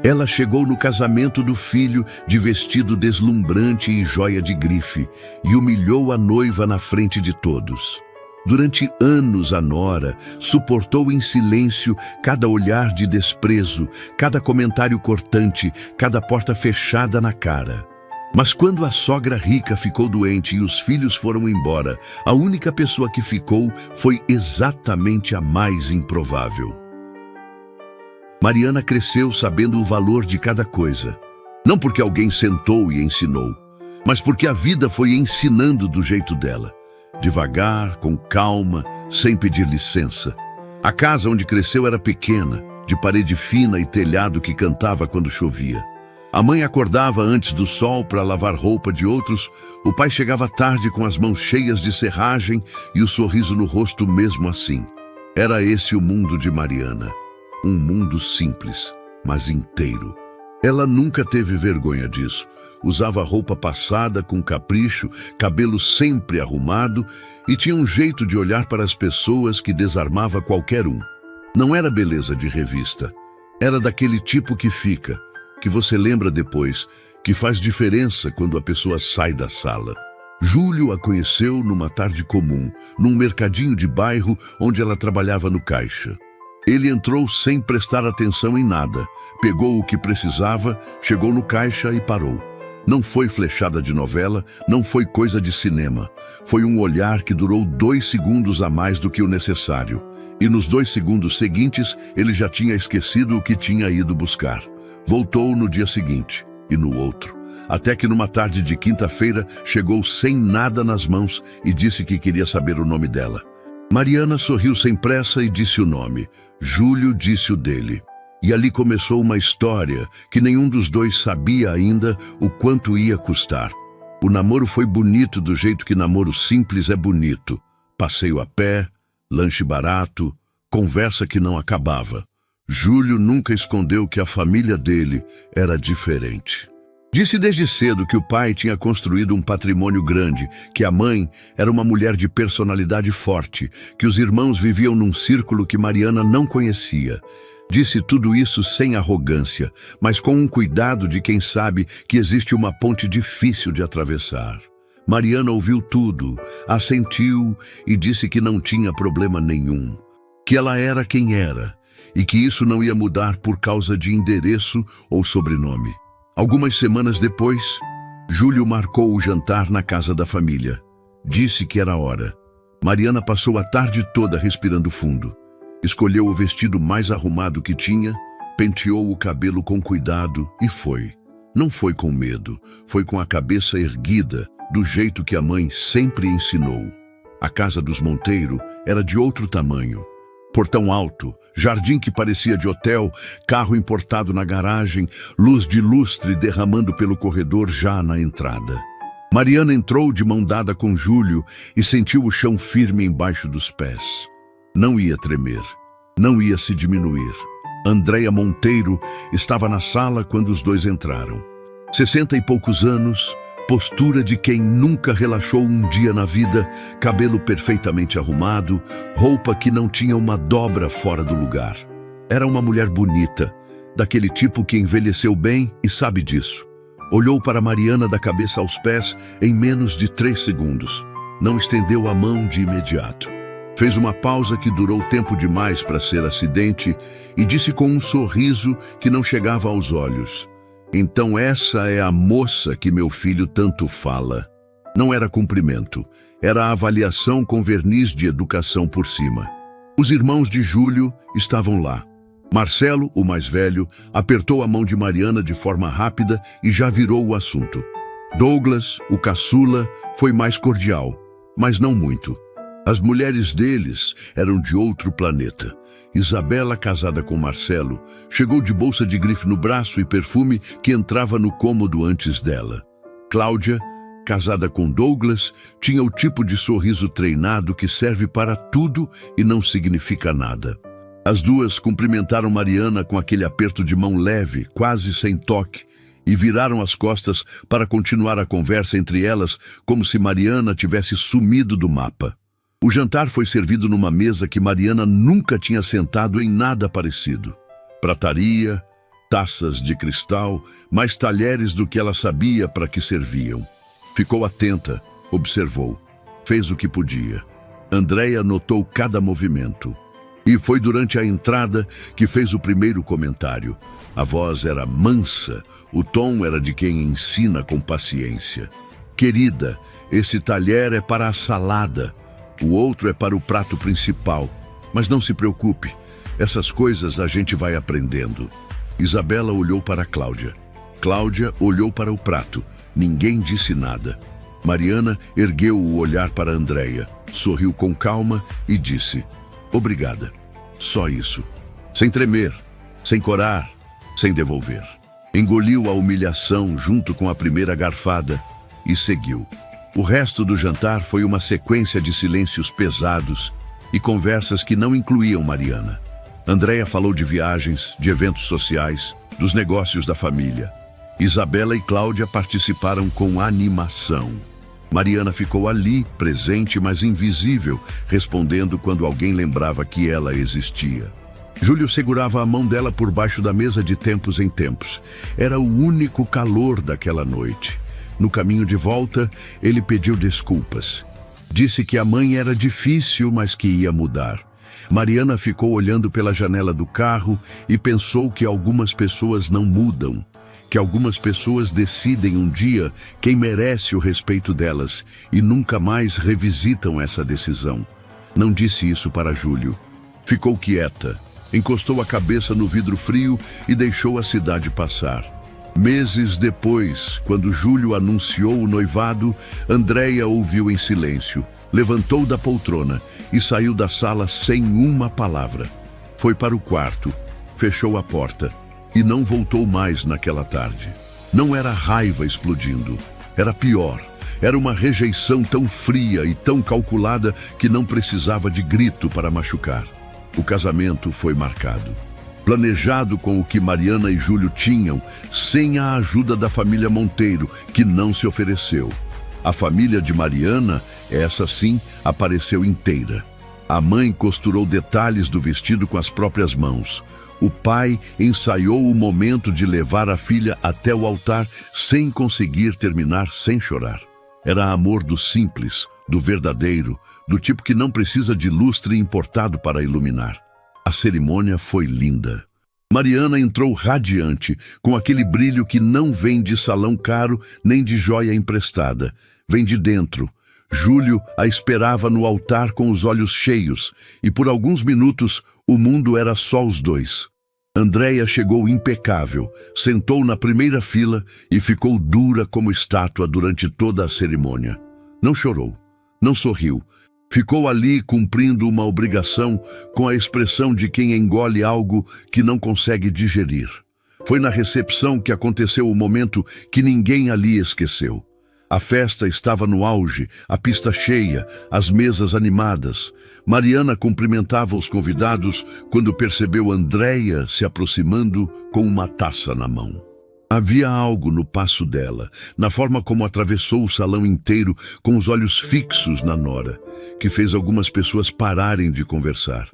Ela chegou no casamento do filho de vestido deslumbrante e joia de grife e humilhou a noiva na frente de todos. Durante anos a nora suportou em silêncio cada olhar de desprezo, cada comentário cortante, cada porta fechada na cara. Mas quando a sogra rica ficou doente e os filhos foram embora, a única pessoa que ficou foi exatamente a mais improvável. Mariana cresceu sabendo o valor de cada coisa. Não porque alguém sentou e ensinou, mas porque a vida foi ensinando do jeito dela. Devagar, com calma, sem pedir licença. A casa onde cresceu era pequena, de parede fina e telhado que cantava quando chovia. A mãe acordava antes do sol para lavar roupa de outros, o pai chegava tarde com as mãos cheias de serragem e o sorriso no rosto mesmo assim. Era esse o mundo de Mariana. Um mundo simples, mas inteiro. Ela nunca teve vergonha disso. Usava roupa passada com capricho, cabelo sempre arrumado e tinha um jeito de olhar para as pessoas que desarmava qualquer um. Não era beleza de revista. Era daquele tipo que fica, que você lembra depois, que faz diferença quando a pessoa sai da sala. Júlio a conheceu numa tarde comum, num mercadinho de bairro onde ela trabalhava no caixa. Ele entrou sem prestar atenção em nada, pegou o que precisava, chegou no caixa e parou. Não foi flechada de novela, não foi coisa de cinema. Foi um olhar que durou 2 segundos a mais do que o necessário. E nos 2 segundos seguintes, ele já tinha esquecido o que tinha ido buscar. Voltou no dia seguinte, e no outro. Até que numa tarde de quinta-feira, chegou sem nada nas mãos e disse que queria saber o nome dela. Mariana sorriu sem pressa e disse o nome. Júlio disse o dele. E ali começou uma história que nenhum dos dois sabia ainda o quanto ia custar. O namoro foi bonito do jeito que namoro simples é bonito. Passeio a pé, lanche barato, conversa que não acabava. Júlio nunca escondeu que a família dele era diferente. Disse desde cedo que o pai tinha construído um patrimônio grande, que a mãe era uma mulher de personalidade forte, que os irmãos viviam num círculo que Mariana não conhecia. Disse tudo isso sem arrogância, mas com um cuidado de quem sabe que existe uma ponte difícil de atravessar. Mariana ouviu tudo, assentiu e disse que não tinha problema nenhum, que ela era quem era e que isso não ia mudar por causa de endereço ou sobrenome. Algumas semanas depois, Júlio marcou o jantar na casa da família. Disse que era hora. Mariana passou a tarde toda respirando fundo. Escolheu o vestido mais arrumado que tinha, penteou o cabelo com cuidado e foi. Não foi com medo, foi com a cabeça erguida, do jeito que a mãe sempre ensinou. A casa dos Monteiro era de outro tamanho. Portão alto, jardim que parecia de hotel, carro importado na garagem, luz de lustre derramando pelo corredor já na entrada. Mariana entrou de mão dada com Júlio e sentiu o chão firme embaixo dos pés. Não ia tremer, não ia se diminuir. Andréia Monteiro estava na sala quando os dois entraram. 60 e poucos anos, postura de quem nunca relaxou um dia na vida, cabelo perfeitamente arrumado, roupa que não tinha uma dobra fora do lugar. Era uma mulher bonita, daquele tipo que envelheceu bem e sabe disso. Olhou para Mariana da cabeça aos pés em menos de 3 segundos. Não estendeu a mão de imediato. Fez uma pausa que durou tempo demais para ser acidente e disse com um sorriso que não chegava aos olhos: "Então essa é a moça que meu filho tanto fala." Não era cumprimento, era avaliação com verniz de educação por cima. Os irmãos de Júlio estavam lá. Marcelo, o mais velho, apertou a mão de Mariana de forma rápida e já virou o assunto. Douglas, o caçula, foi mais cordial, mas não muito. As mulheres deles eram de outro planeta. Isabela, casada com Marcelo, chegou de bolsa de grife no braço e perfume que entrava no cômodo antes dela. Cláudia, casada com Douglas, tinha o tipo de sorriso treinado que serve para tudo e não significa nada. As duas cumprimentaram Mariana com aquele aperto de mão leve, quase sem toque, e viraram as costas para continuar a conversa entre elas como se Mariana tivesse sumido do mapa. O jantar foi servido numa mesa que Mariana nunca tinha sentado em nada parecido. Prataria, taças de cristal, mais talheres do que ela sabia para que serviam. Ficou atenta, observou, fez o que podia. Andréia notou cada movimento. E foi durante a entrada que fez o primeiro comentário. A voz era mansa, o tom era de quem ensina com paciência. Querida, esse talher é para a salada, o outro é para o prato principal. Mas não se preocupe, essas coisas a gente vai aprendendo. Isabela olhou para Cláudia. Cláudia olhou para o prato. Ninguém disse nada. Mariana ergueu o olhar para Andréia, sorriu com calma e disse: obrigada. Só isso. Sem tremer, sem corar, sem devolver. Engoliu a humilhação junto com a primeira garfada e seguiu. O resto do jantar foi uma sequência de silêncios pesados e conversas que não incluíam Mariana. Andréia falou de viagens, de eventos sociais, dos negócios da família. Isabela e Cláudia participaram com animação. Mariana ficou ali, presente, mas invisível, respondendo quando alguém lembrava que ela existia. Júlio segurava a mão dela por baixo da mesa de tempos em tempos. Era o único calor daquela noite. No caminho de volta, ele pediu desculpas. Disse que a mãe era difícil, mas que ia mudar. Mariana ficou olhando pela janela do carro e pensou que algumas pessoas não mudam, que algumas pessoas decidem um dia quem merece o respeito delas e nunca mais revisitam essa decisão. Não disse isso para Júlio. Ficou quieta, encostou a cabeça no vidro frio e deixou a cidade passar. Meses depois, quando Júlio anunciou o noivado, Andréia ouviu em silêncio, levantou da poltrona e saiu da sala sem uma palavra. Foi para o quarto, fechou a porta e não voltou mais naquela tarde. Não era raiva explodindo, era pior. Era uma rejeição tão fria e tão calculada que não precisava de grito para machucar. O casamento foi marcado. Planejado com o que Mariana e Júlio tinham, sem a ajuda da família Monteiro, que não se ofereceu. A família de Mariana, essa sim, apareceu inteira. A mãe costurou detalhes do vestido com as próprias mãos. O pai ensaiou o momento de levar a filha até o altar sem conseguir terminar sem chorar. Era amor do simples, do verdadeiro, do tipo que não precisa de lustre importado para iluminar. A cerimônia foi linda. Mariana entrou radiante, com aquele brilho que não vem de salão caro nem de joia emprestada. Vem de dentro. Júlio a esperava no altar com os olhos cheios, e por alguns minutos o mundo era só os dois. Andréia chegou impecável, sentou na primeira fila e ficou dura como estátua durante toda a cerimônia. Não chorou, não sorriu. Ficou ali cumprindo uma obrigação com a expressão de quem engole algo que não consegue digerir. Foi na recepção que aconteceu o momento que ninguém ali esqueceu. A festa estava no auge, a pista cheia, as mesas animadas. Mariana cumprimentava os convidados quando percebeu Andréia se aproximando com uma taça na mão. Havia algo no passo dela, na forma como atravessou o salão inteiro com os olhos fixos na nora, que fez algumas pessoas pararem de conversar.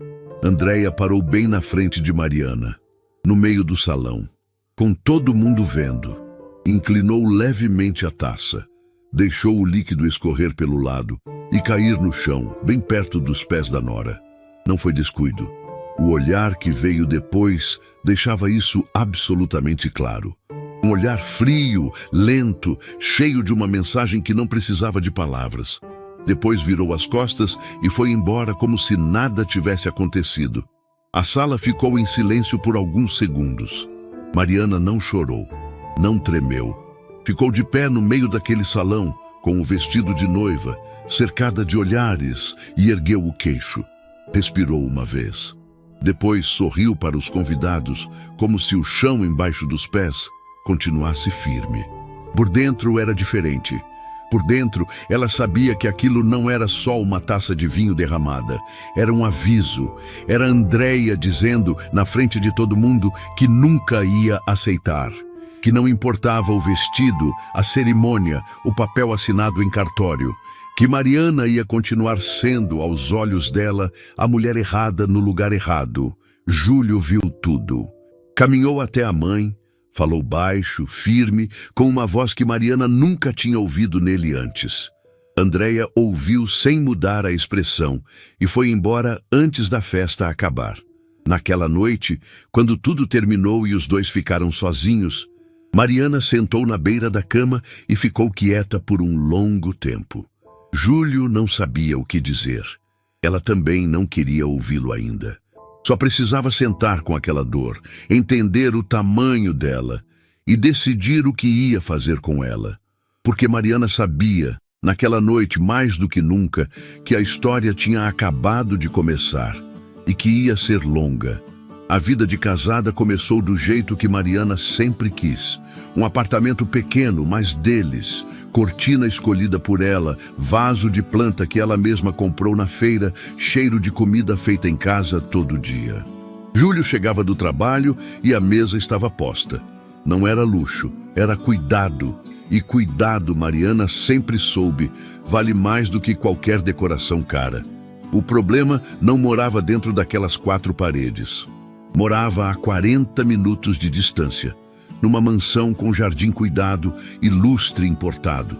Andréia parou bem na frente de Mariana, no meio do salão, com todo mundo vendo. Inclinou levemente a taça, deixou o líquido escorrer pelo lado e cair no chão, bem perto dos pés da nora. Não foi descuido. O olhar que veio depois deixava isso absolutamente claro. Um olhar frio, lento, cheio de uma mensagem que não precisava de palavras. Depois virou as costas e foi embora como se nada tivesse acontecido. A sala ficou em silêncio por alguns segundos. Mariana não chorou, não tremeu. Ficou de pé no meio daquele salão, com o vestido de noiva, cercada de olhares, e ergueu o queixo. Respirou uma vez. Depois sorriu para os convidados, como se o chão embaixo dos pés continuasse firme. Por dentro era diferente. Por dentro, ela sabia que aquilo não era só uma taça de vinho derramada. Era um aviso. Era Andréia dizendo, na frente de todo mundo, que nunca ia aceitar. Que não importava o vestido, a cerimônia, o papel assinado em cartório. Que Mariana ia continuar sendo, aos olhos dela, a mulher errada no lugar errado. Júlio viu tudo. Caminhou até a mãe, falou baixo, firme, com uma voz que Mariana nunca tinha ouvido nele antes. Andreia ouviu sem mudar a expressão e foi embora antes da festa acabar. Naquela noite, quando tudo terminou e os dois ficaram sozinhos, Mariana sentou na beira da cama e ficou quieta por um longo tempo. Júlio não sabia o que dizer. Ela também não queria ouvi-lo ainda. Só precisava sentar com aquela dor, entender o tamanho dela e decidir o que ia fazer com ela. Porque Mariana sabia, naquela noite mais do que nunca, que a história tinha acabado de começar e que ia ser longa. A vida de casada começou do jeito que Mariana sempre quis. Um apartamento pequeno, mas deles, cortina escolhida por ela, vaso de planta que ela mesma comprou na feira, cheiro de comida feita em casa todo dia. Júlio chegava do trabalho e a mesa estava posta. Não era luxo, era cuidado. E cuidado, Mariana sempre soube, vale mais do que qualquer decoração cara. O problema não morava dentro daquelas 4 paredes. Morava a 40 minutos de distância, numa mansão com jardim cuidado e lustre importado,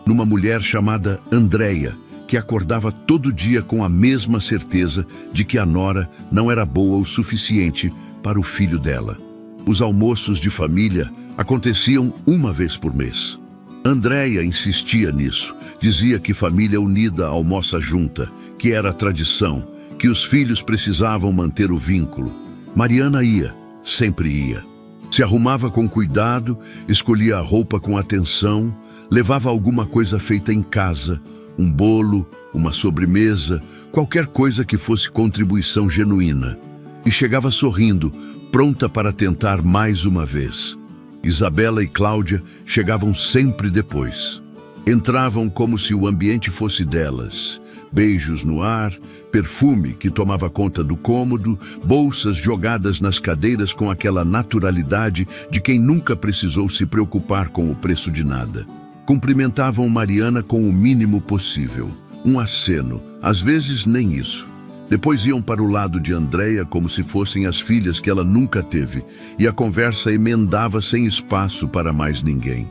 numa mulher chamada Andreia, que acordava todo dia com a mesma certeza de que a nora não era boa o suficiente para o filho dela. Os almoços de família aconteciam uma vez por mês. Andreia insistia nisso, dizia que família unida almoça junta, que era tradição, que os filhos precisavam manter o vínculo. Mariana ia, sempre ia. Se arrumava com cuidado, escolhia a roupa com atenção, levava alguma coisa feita em casa, um bolo, uma sobremesa, qualquer coisa que fosse contribuição genuína. E chegava sorrindo, pronta para tentar mais uma vez. Isabela e Cláudia chegavam sempre depois. Entravam como se o ambiente fosse delas. Beijos no ar, perfume que tomava conta do cômodo, bolsas jogadas nas cadeiras com aquela naturalidade de quem nunca precisou se preocupar com o preço de nada. Cumprimentavam Mariana com o mínimo possível, um aceno, às vezes nem isso. Depois iam para o lado de Andreia como se fossem as filhas que ela nunca teve, e a conversa emendava sem espaço para mais ninguém.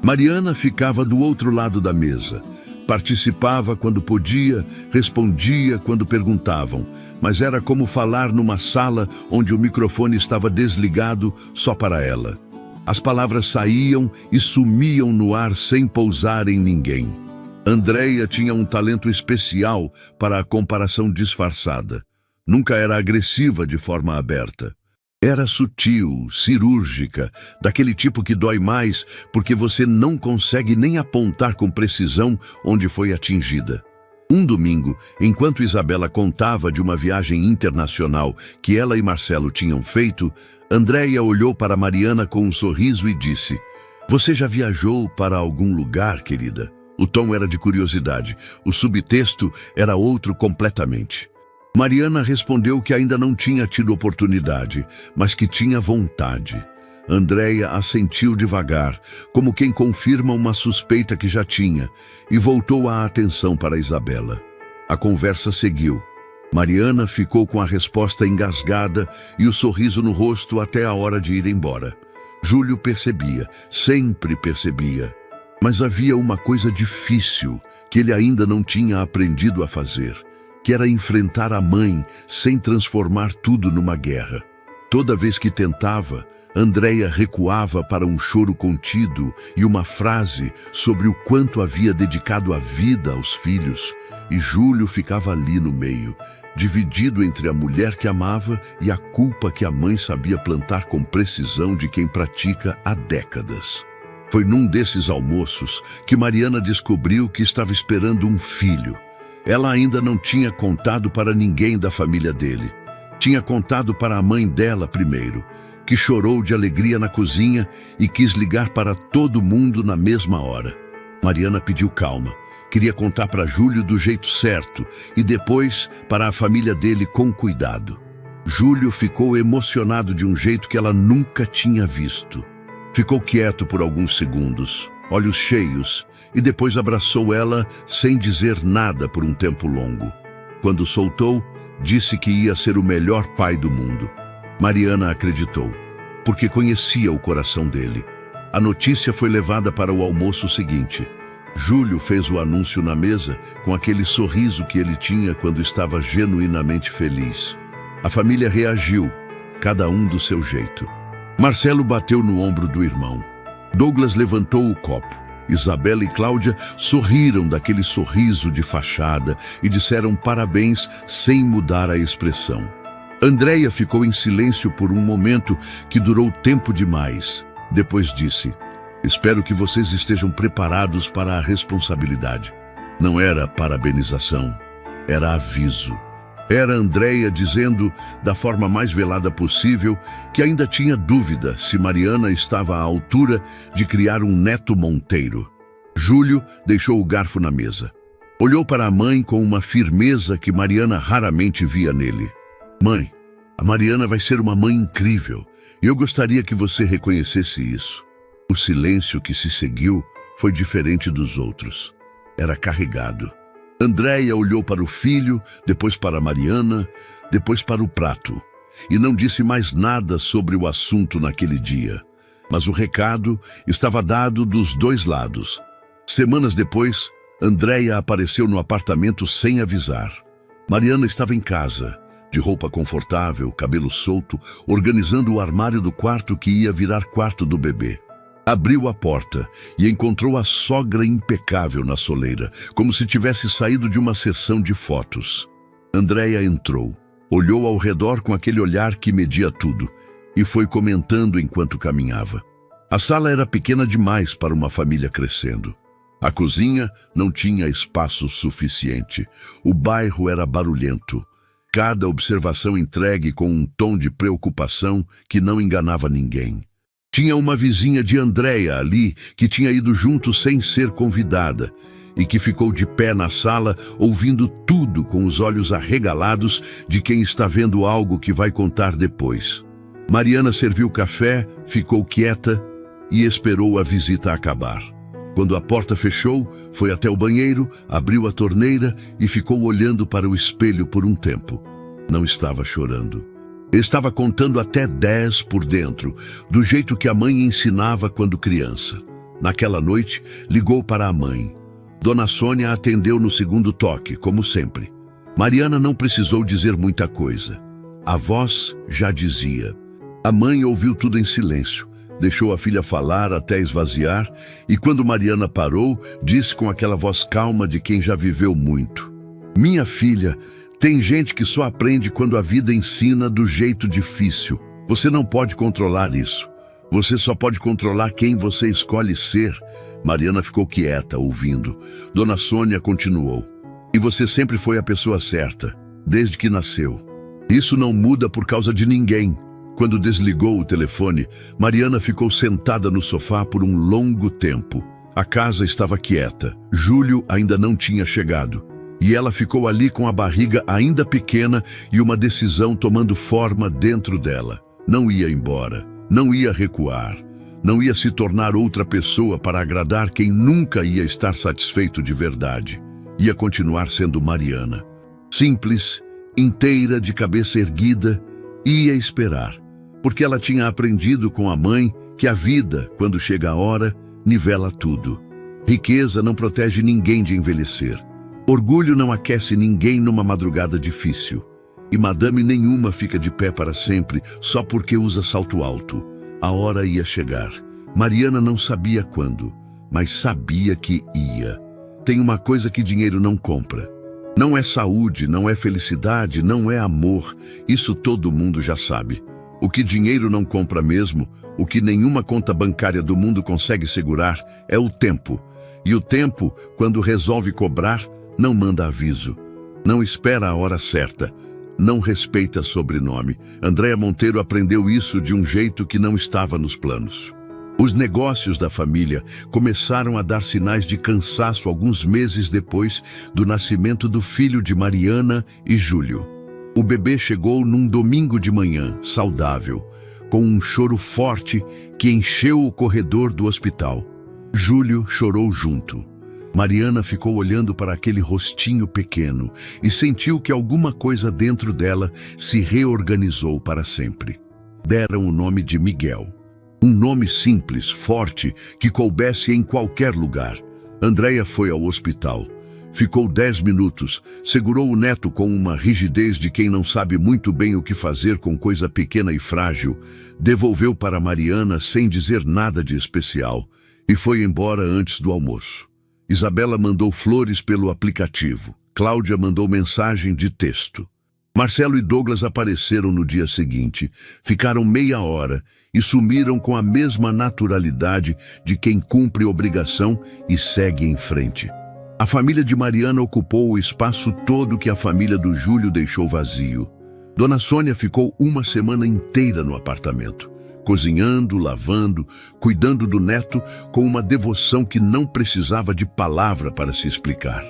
Mariana ficava do outro lado da mesa. Participava quando podia, respondia quando perguntavam, mas era como falar numa sala onde o microfone estava desligado só para ela. As palavras saíam e sumiam no ar sem pousar em ninguém. Andreia tinha um talento especial para a comparação disfarçada. Nunca era agressiva de forma aberta. Era sutil, cirúrgica, daquele tipo que dói mais porque você não consegue nem apontar com precisão onde foi atingida. Um domingo, enquanto Isabela contava de uma viagem internacional que ela e Marcelo tinham feito, Andreia olhou para Mariana com um sorriso e disse: "Você já viajou para algum lugar, querida?" O tom era de curiosidade, o subtexto era outro completamente. Mariana respondeu que ainda não tinha tido oportunidade, mas que tinha vontade. Andreia assentiu devagar, como quem confirma uma suspeita que já tinha, e voltou a atenção para Isabela. A conversa seguiu. Mariana ficou com a resposta engasgada e o sorriso no rosto até a hora de ir embora. Júlio percebia, sempre percebia. Mas havia uma coisa difícil que ele ainda não tinha aprendido a fazer, que era enfrentar a mãe sem transformar tudo numa guerra. Toda vez que tentava, Andreia recuava para um choro contido e uma frase sobre o quanto havia dedicado a vida aos filhos, e Júlio ficava ali no meio, dividido entre a mulher que amava e a culpa que a mãe sabia plantar com precisão de quem pratica há décadas. Foi num desses almoços que Mariana descobriu que estava esperando um filho. Ela ainda não tinha contado para ninguém da família dele. Tinha contado para a mãe dela primeiro, que chorou de alegria na cozinha e quis ligar para todo mundo na mesma hora. Mariana pediu calma. Queria contar para Júlio do jeito certo e depois para a família dele com cuidado. Júlio ficou emocionado de um jeito que ela nunca tinha visto. Ficou quieto por alguns segundos, olhos cheios, e depois abraçou ela sem dizer nada por um tempo longo. Quando soltou, disse que ia ser o melhor pai do mundo. Mariana acreditou. porque conhecia o coração dele. A notícia foi levada para o almoço seguinte. Júlio fez o anúncio na mesa com aquele sorriso que ele tinha quando estava genuinamente feliz. A família reagiu, cada um do seu jeito. Marcelo bateu no ombro do irmão. Douglas levantou o copo. Isabela e Cláudia sorriram daquele sorriso de fachada e disseram parabéns sem mudar a expressão. Andréia ficou em silêncio por um momento que durou tempo demais. Depois disse: espero que vocês estejam preparados para a responsabilidade. Não era parabenização, era aviso. Era Andréia dizendo, da forma mais velada possível, que ainda tinha dúvida se Mariana estava à altura de criar um neto Monteiro. Júlio deixou o garfo na mesa. Olhou para a mãe com uma firmeza que Mariana raramente via nele. Mãe, a Mariana vai ser uma mãe incrível, e eu gostaria que você reconhecesse isso. O silêncio que se seguiu foi diferente dos outros. Era carregado. Andréia olhou para o filho, depois para Mariana, depois para o prato, e não disse mais nada sobre o assunto naquele dia. Mas o recado estava dado dos dois lados. Semanas depois, Andréia apareceu no apartamento sem avisar. Mariana estava em casa, de roupa confortável, cabelo solto, organizando o armário do quarto que ia virar quarto do bebê. Abriu a porta e encontrou a sogra impecável na soleira, como se tivesse saído de uma sessão de fotos. Andréia entrou, olhou ao redor com aquele olhar que media tudo e foi comentando enquanto caminhava. A sala era pequena demais para uma família crescendo. A cozinha não tinha espaço suficiente. O bairro era barulhento. Cada observação entregue com um tom de preocupação que não enganava ninguém. Tinha uma vizinha de Andréia ali, que tinha ido junto sem ser convidada, e que ficou de pé na sala, ouvindo tudo com os olhos arregalados de quem está vendo algo que vai contar depois. Mariana serviu café, ficou quieta e esperou a visita acabar. Quando a porta fechou, foi até o banheiro, abriu a torneira e ficou olhando para o espelho por um tempo. Não estava chorando. Estava contando até 10 por dentro, do jeito que a mãe ensinava quando criança. Naquela noite, ligou para a mãe. Dona Sônia atendeu no segundo toque, como sempre. Mariana não precisou dizer muita coisa. A voz já dizia. A mãe ouviu tudo em silêncio, deixou a filha falar até esvaziar, e quando Mariana parou, disse com aquela voz calma de quem já viveu muito: minha filha, tem gente que só aprende quando a vida ensina do jeito difícil. Você não pode controlar isso. Você só pode controlar quem você escolhe ser. Mariana ficou quieta, ouvindo. Dona Sônia continuou. E você sempre foi a pessoa certa, desde que nasceu. Isso não muda por causa de ninguém. Quando desligou o telefone, Mariana ficou sentada no sofá por um longo tempo. A casa estava quieta. Júlio ainda não tinha chegado. E ela ficou ali com a barriga ainda pequena e uma decisão tomando forma dentro dela. Não ia embora, não ia recuar, não ia se tornar outra pessoa para agradar quem nunca ia estar satisfeito de verdade. Ia continuar sendo Mariana. Simples, inteira, de cabeça erguida, ia esperar. Porque ela tinha aprendido com a mãe que a vida, quando chega a hora, nivela tudo. Riqueza não protege ninguém de envelhecer. Orgulho não aquece ninguém numa madrugada difícil. E madame nenhuma fica de pé para sempre só porque usa salto alto. A hora ia chegar. Mariana não sabia quando, mas sabia que ia. Tem uma coisa que dinheiro não compra. Não é saúde, não é felicidade, não é amor. Isso todo mundo já sabe. O que dinheiro não compra mesmo, o que nenhuma conta bancária do mundo consegue segurar, é o tempo. E o tempo, quando resolve cobrar, não manda aviso, não espera a hora certa, não respeita sobrenome. Andréia Monteiro aprendeu isso de um jeito que não estava nos planos. Os negócios da família começaram a dar sinais de cansaço alguns meses depois do nascimento do filho de Mariana e Júlio. O bebê chegou num domingo de manhã, saudável, com um choro forte que encheu o corredor do hospital. Júlio chorou junto. Mariana ficou olhando para aquele rostinho pequeno e sentiu que alguma coisa dentro dela se reorganizou para sempre. Deram o nome de Miguel. Um nome simples, forte, que coubesse em qualquer lugar. Andréia foi ao hospital. Ficou 10 minutos, segurou o neto com uma rigidez de quem não sabe muito bem o que fazer com coisa pequena e frágil, devolveu para Mariana sem dizer nada de especial e foi embora antes do almoço. Isabela mandou flores pelo aplicativo. Cláudia mandou mensagem de texto. Marcelo e Douglas apareceram no dia seguinte, ficaram meia hora e sumiram com a mesma naturalidade de quem cumpre obrigação e segue em frente. A família de Mariana ocupou o espaço todo que a família do Júlio deixou vazio. Dona Sônia ficou uma semana inteira no apartamento, cozinhando, lavando, cuidando do neto com uma devoção que não precisava de palavra para se explicar.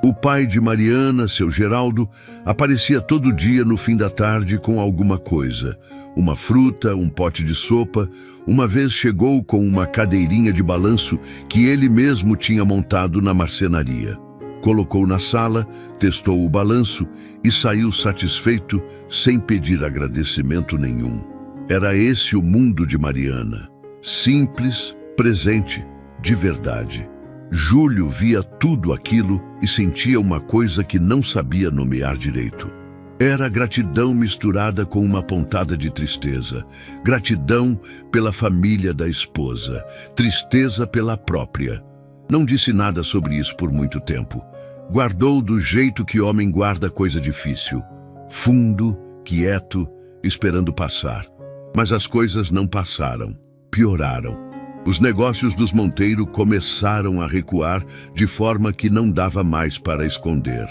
O pai de Mariana, seu Geraldo, aparecia todo dia no fim da tarde com alguma coisa. Uma fruta, um pote de sopa. Uma vez chegou com uma cadeirinha de balanço que ele mesmo tinha montado na marcenaria. Colocou na sala, testou o balanço e saiu satisfeito, sem pedir agradecimento nenhum. Era esse o mundo de Mariana. Simples, presente, de verdade. Júlio via tudo aquilo e sentia uma coisa que não sabia nomear direito. Era gratidão misturada com uma pontada de tristeza. Gratidão pela família da esposa, tristeza pela própria. Não disse nada sobre isso por muito tempo. Guardou do jeito que homem guarda coisa difícil. Fundo, quieto, esperando passar. Mas as coisas não passaram, pioraram. Os negócios dos Monteiro começaram a recuar de forma que não dava mais para esconder.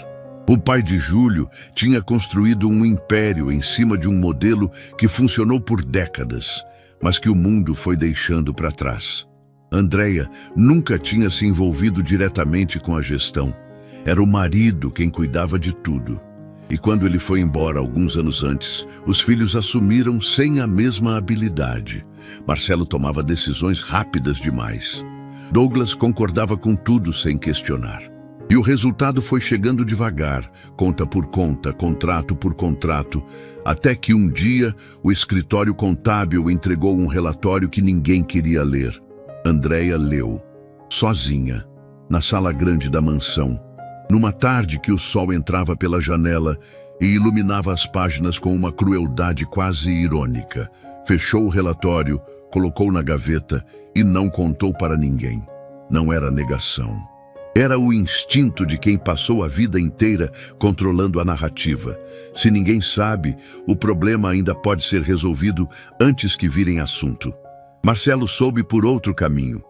O pai de Júlio tinha construído um império em cima de um modelo que funcionou por décadas, mas que o mundo foi deixando para trás. Andréia nunca tinha se envolvido diretamente com a gestão. Era o marido quem cuidava de tudo. E quando ele foi embora alguns anos antes, os filhos assumiram sem a mesma habilidade. Marcelo tomava decisões rápidas demais. Douglas concordava com tudo sem questionar. E o resultado foi chegando devagar, conta por conta, contrato por contrato, até que um dia o escritório contábil entregou um relatório que ninguém queria ler. Andréia leu, sozinha, na sala grande da mansão. Numa tarde que o sol entrava pela janela e iluminava as páginas com uma crueldade quase irônica, fechou o relatório, colocou na gaveta e não contou para ninguém. Não era negação. Era o instinto de quem passou a vida inteira controlando a narrativa. Se ninguém sabe, o problema ainda pode ser resolvido antes que virem assunto. Marcelo soube por outro caminho.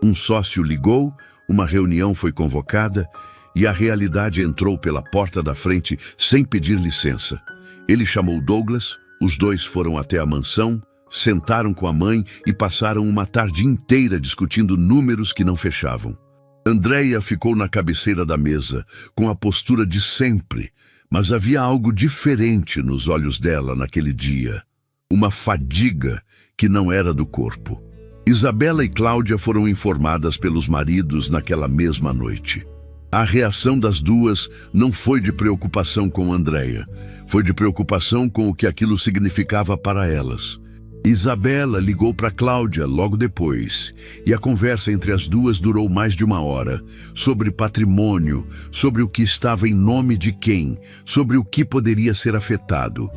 Um sócio ligou, uma reunião foi convocada e a realidade entrou pela porta da frente sem pedir licença. Ele chamou Douglas, os dois foram até a mansão, sentaram com a mãe e passaram uma tarde inteira discutindo números que não fechavam. Andréia ficou na cabeceira da mesa, com a postura de sempre, mas havia algo diferente nos olhos dela naquele dia. Uma fadiga que não era do corpo. Isabela e Cláudia foram informadas pelos maridos naquela mesma noite. A reação das duas não foi de preocupação com Andréia, foi de preocupação com o que aquilo significava para elas. Isabela ligou para Cláudia logo depois, e a conversa entre as duas durou mais de uma hora, sobre patrimônio, sobre o que estava em nome de quem, sobre o que poderia ser afetado.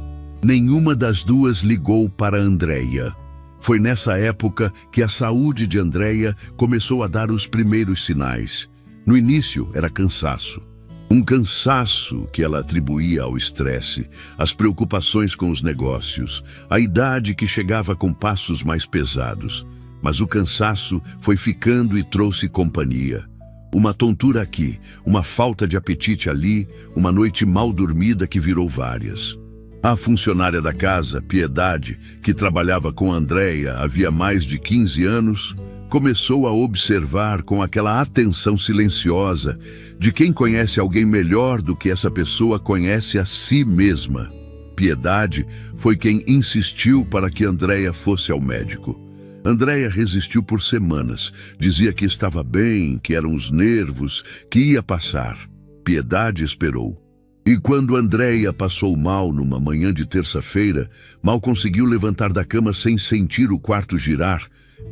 Nenhuma das duas ligou para Andréia. Foi nessa época que a saúde de Andréia começou a dar os primeiros sinais. No início era cansaço. Um cansaço que ela atribuía ao estresse, às preocupações com os negócios, à idade que chegava com passos mais pesados. Mas o cansaço foi ficando e trouxe companhia. Uma tontura aqui, uma falta de apetite ali, uma noite mal dormida que virou várias. A funcionária da casa, Piedade, que trabalhava com Andréia havia mais de 15 anos, começou a observar com aquela atenção silenciosa de quem conhece alguém melhor do que essa pessoa conhece a si mesma. Piedade foi quem insistiu para que Andréia fosse ao médico. Andréia resistiu por semanas, dizia que estava bem, que eram os nervos, que ia passar. Piedade esperou. E quando Andréia passou mal numa manhã de terça-feira, mal conseguiu levantar da cama sem sentir o quarto girar,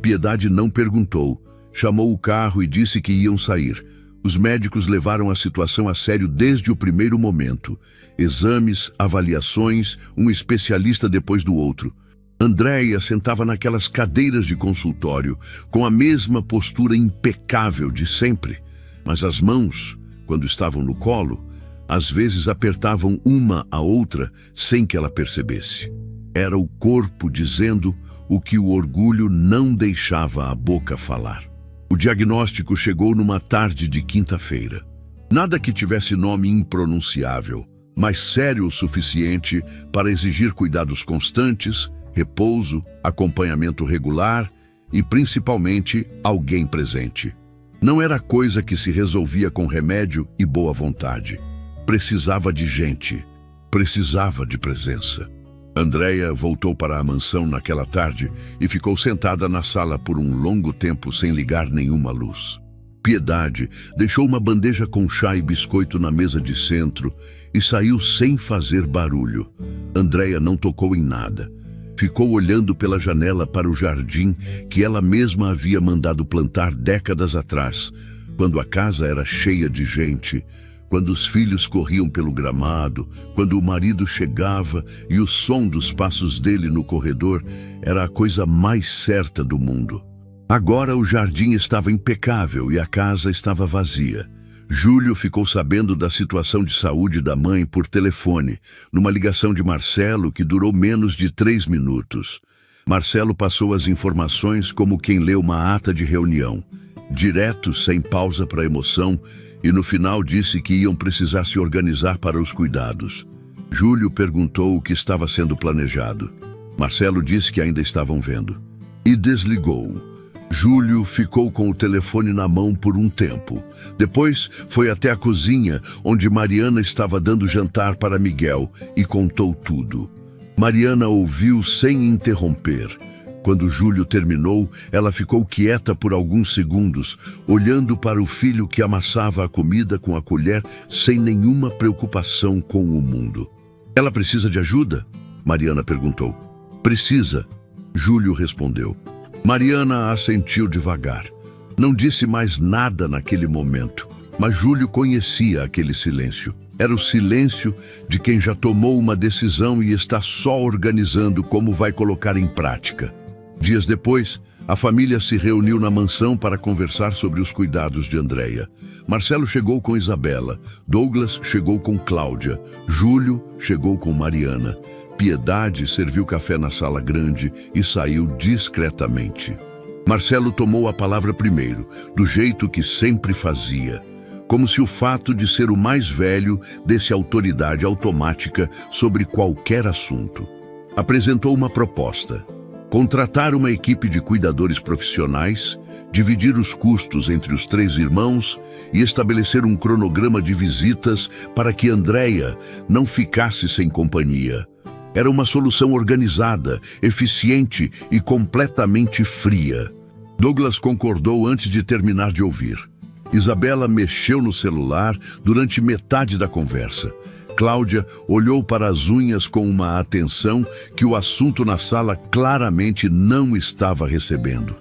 Piedade não perguntou. Chamou o carro e disse que iam sair. Os médicos levaram a situação a sério desde o primeiro momento. Exames, avaliações, um especialista depois do outro. Andréia sentava naquelas cadeiras de consultório, com a mesma postura impecável de sempre. Mas as mãos, quando estavam no colo, às vezes apertavam uma a outra sem que ela percebesse. Era o corpo dizendo o que o orgulho não deixava a boca falar. O diagnóstico chegou numa tarde de quinta-feira. Nada que tivesse nome impronunciável, mas sério o suficiente para exigir cuidados constantes, repouso, acompanhamento regular e, principalmente, alguém presente. Não era coisa que se resolvia com remédio e boa vontade. Precisava de gente, precisava de presença. Andréia voltou para a mansão naquela tarde e ficou sentada na sala por um longo tempo sem ligar nenhuma luz. Piedade deixou uma bandeja com chá e biscoito na mesa de centro e saiu sem fazer barulho. Andréia não tocou em nada. Ficou olhando pela janela para o jardim que ela mesma havia mandado plantar décadas atrás, quando a casa era cheia de gente, quando os filhos corriam pelo gramado, quando o marido chegava e o som dos passos dele no corredor era a coisa mais certa do mundo. Agora o jardim estava impecável e a casa estava vazia. Júlio ficou sabendo da situação de saúde da mãe por telefone, numa ligação de Marcelo que durou menos de 3 minutos. Marcelo passou as informações como quem lê uma ata de reunião, direto, sem pausa para emoção, e no final disse que iam precisar se organizar para os cuidados. Júlio perguntou o que estava sendo planejado. Marcelo disse que ainda estavam vendo. E desligou. Júlio ficou com o telefone na mão por um tempo. Depois foi até a cozinha, onde Mariana estava dando jantar para Miguel, e contou tudo. Mariana ouviu sem interromper. Quando Júlio terminou, ela ficou quieta por alguns segundos, olhando para o filho que amassava a comida com a colher sem nenhuma preocupação com o mundo. Ela precisa de ajuda? Mariana perguntou. Precisa, Júlio respondeu. Mariana assentiu devagar. Não disse mais nada naquele momento, mas Júlio conhecia aquele silêncio. Era o silêncio de quem já tomou uma decisão e está só organizando como vai colocar em prática. Dias depois, a família se reuniu na mansão para conversar sobre os cuidados de Andréia. Marcelo chegou com Isabela, Douglas chegou com Cláudia, Júlio chegou com Mariana. Piedade serviu café na sala grande e saiu discretamente. Marcelo tomou a palavra primeiro, do jeito que sempre fazia, como se o fato de ser o mais velho desse autoridade automática sobre qualquer assunto. Apresentou uma proposta: contratar uma equipe de cuidadores profissionais, dividir os custos entre os 3 irmãos e estabelecer um cronograma de visitas para que Andréia não ficasse sem companhia. Era uma solução organizada, eficiente e completamente fria. Douglas concordou antes de terminar de ouvir. Isabela mexeu no celular durante metade da conversa. Cláudia olhou para as unhas com uma atenção que o assunto na sala claramente não estava recebendo.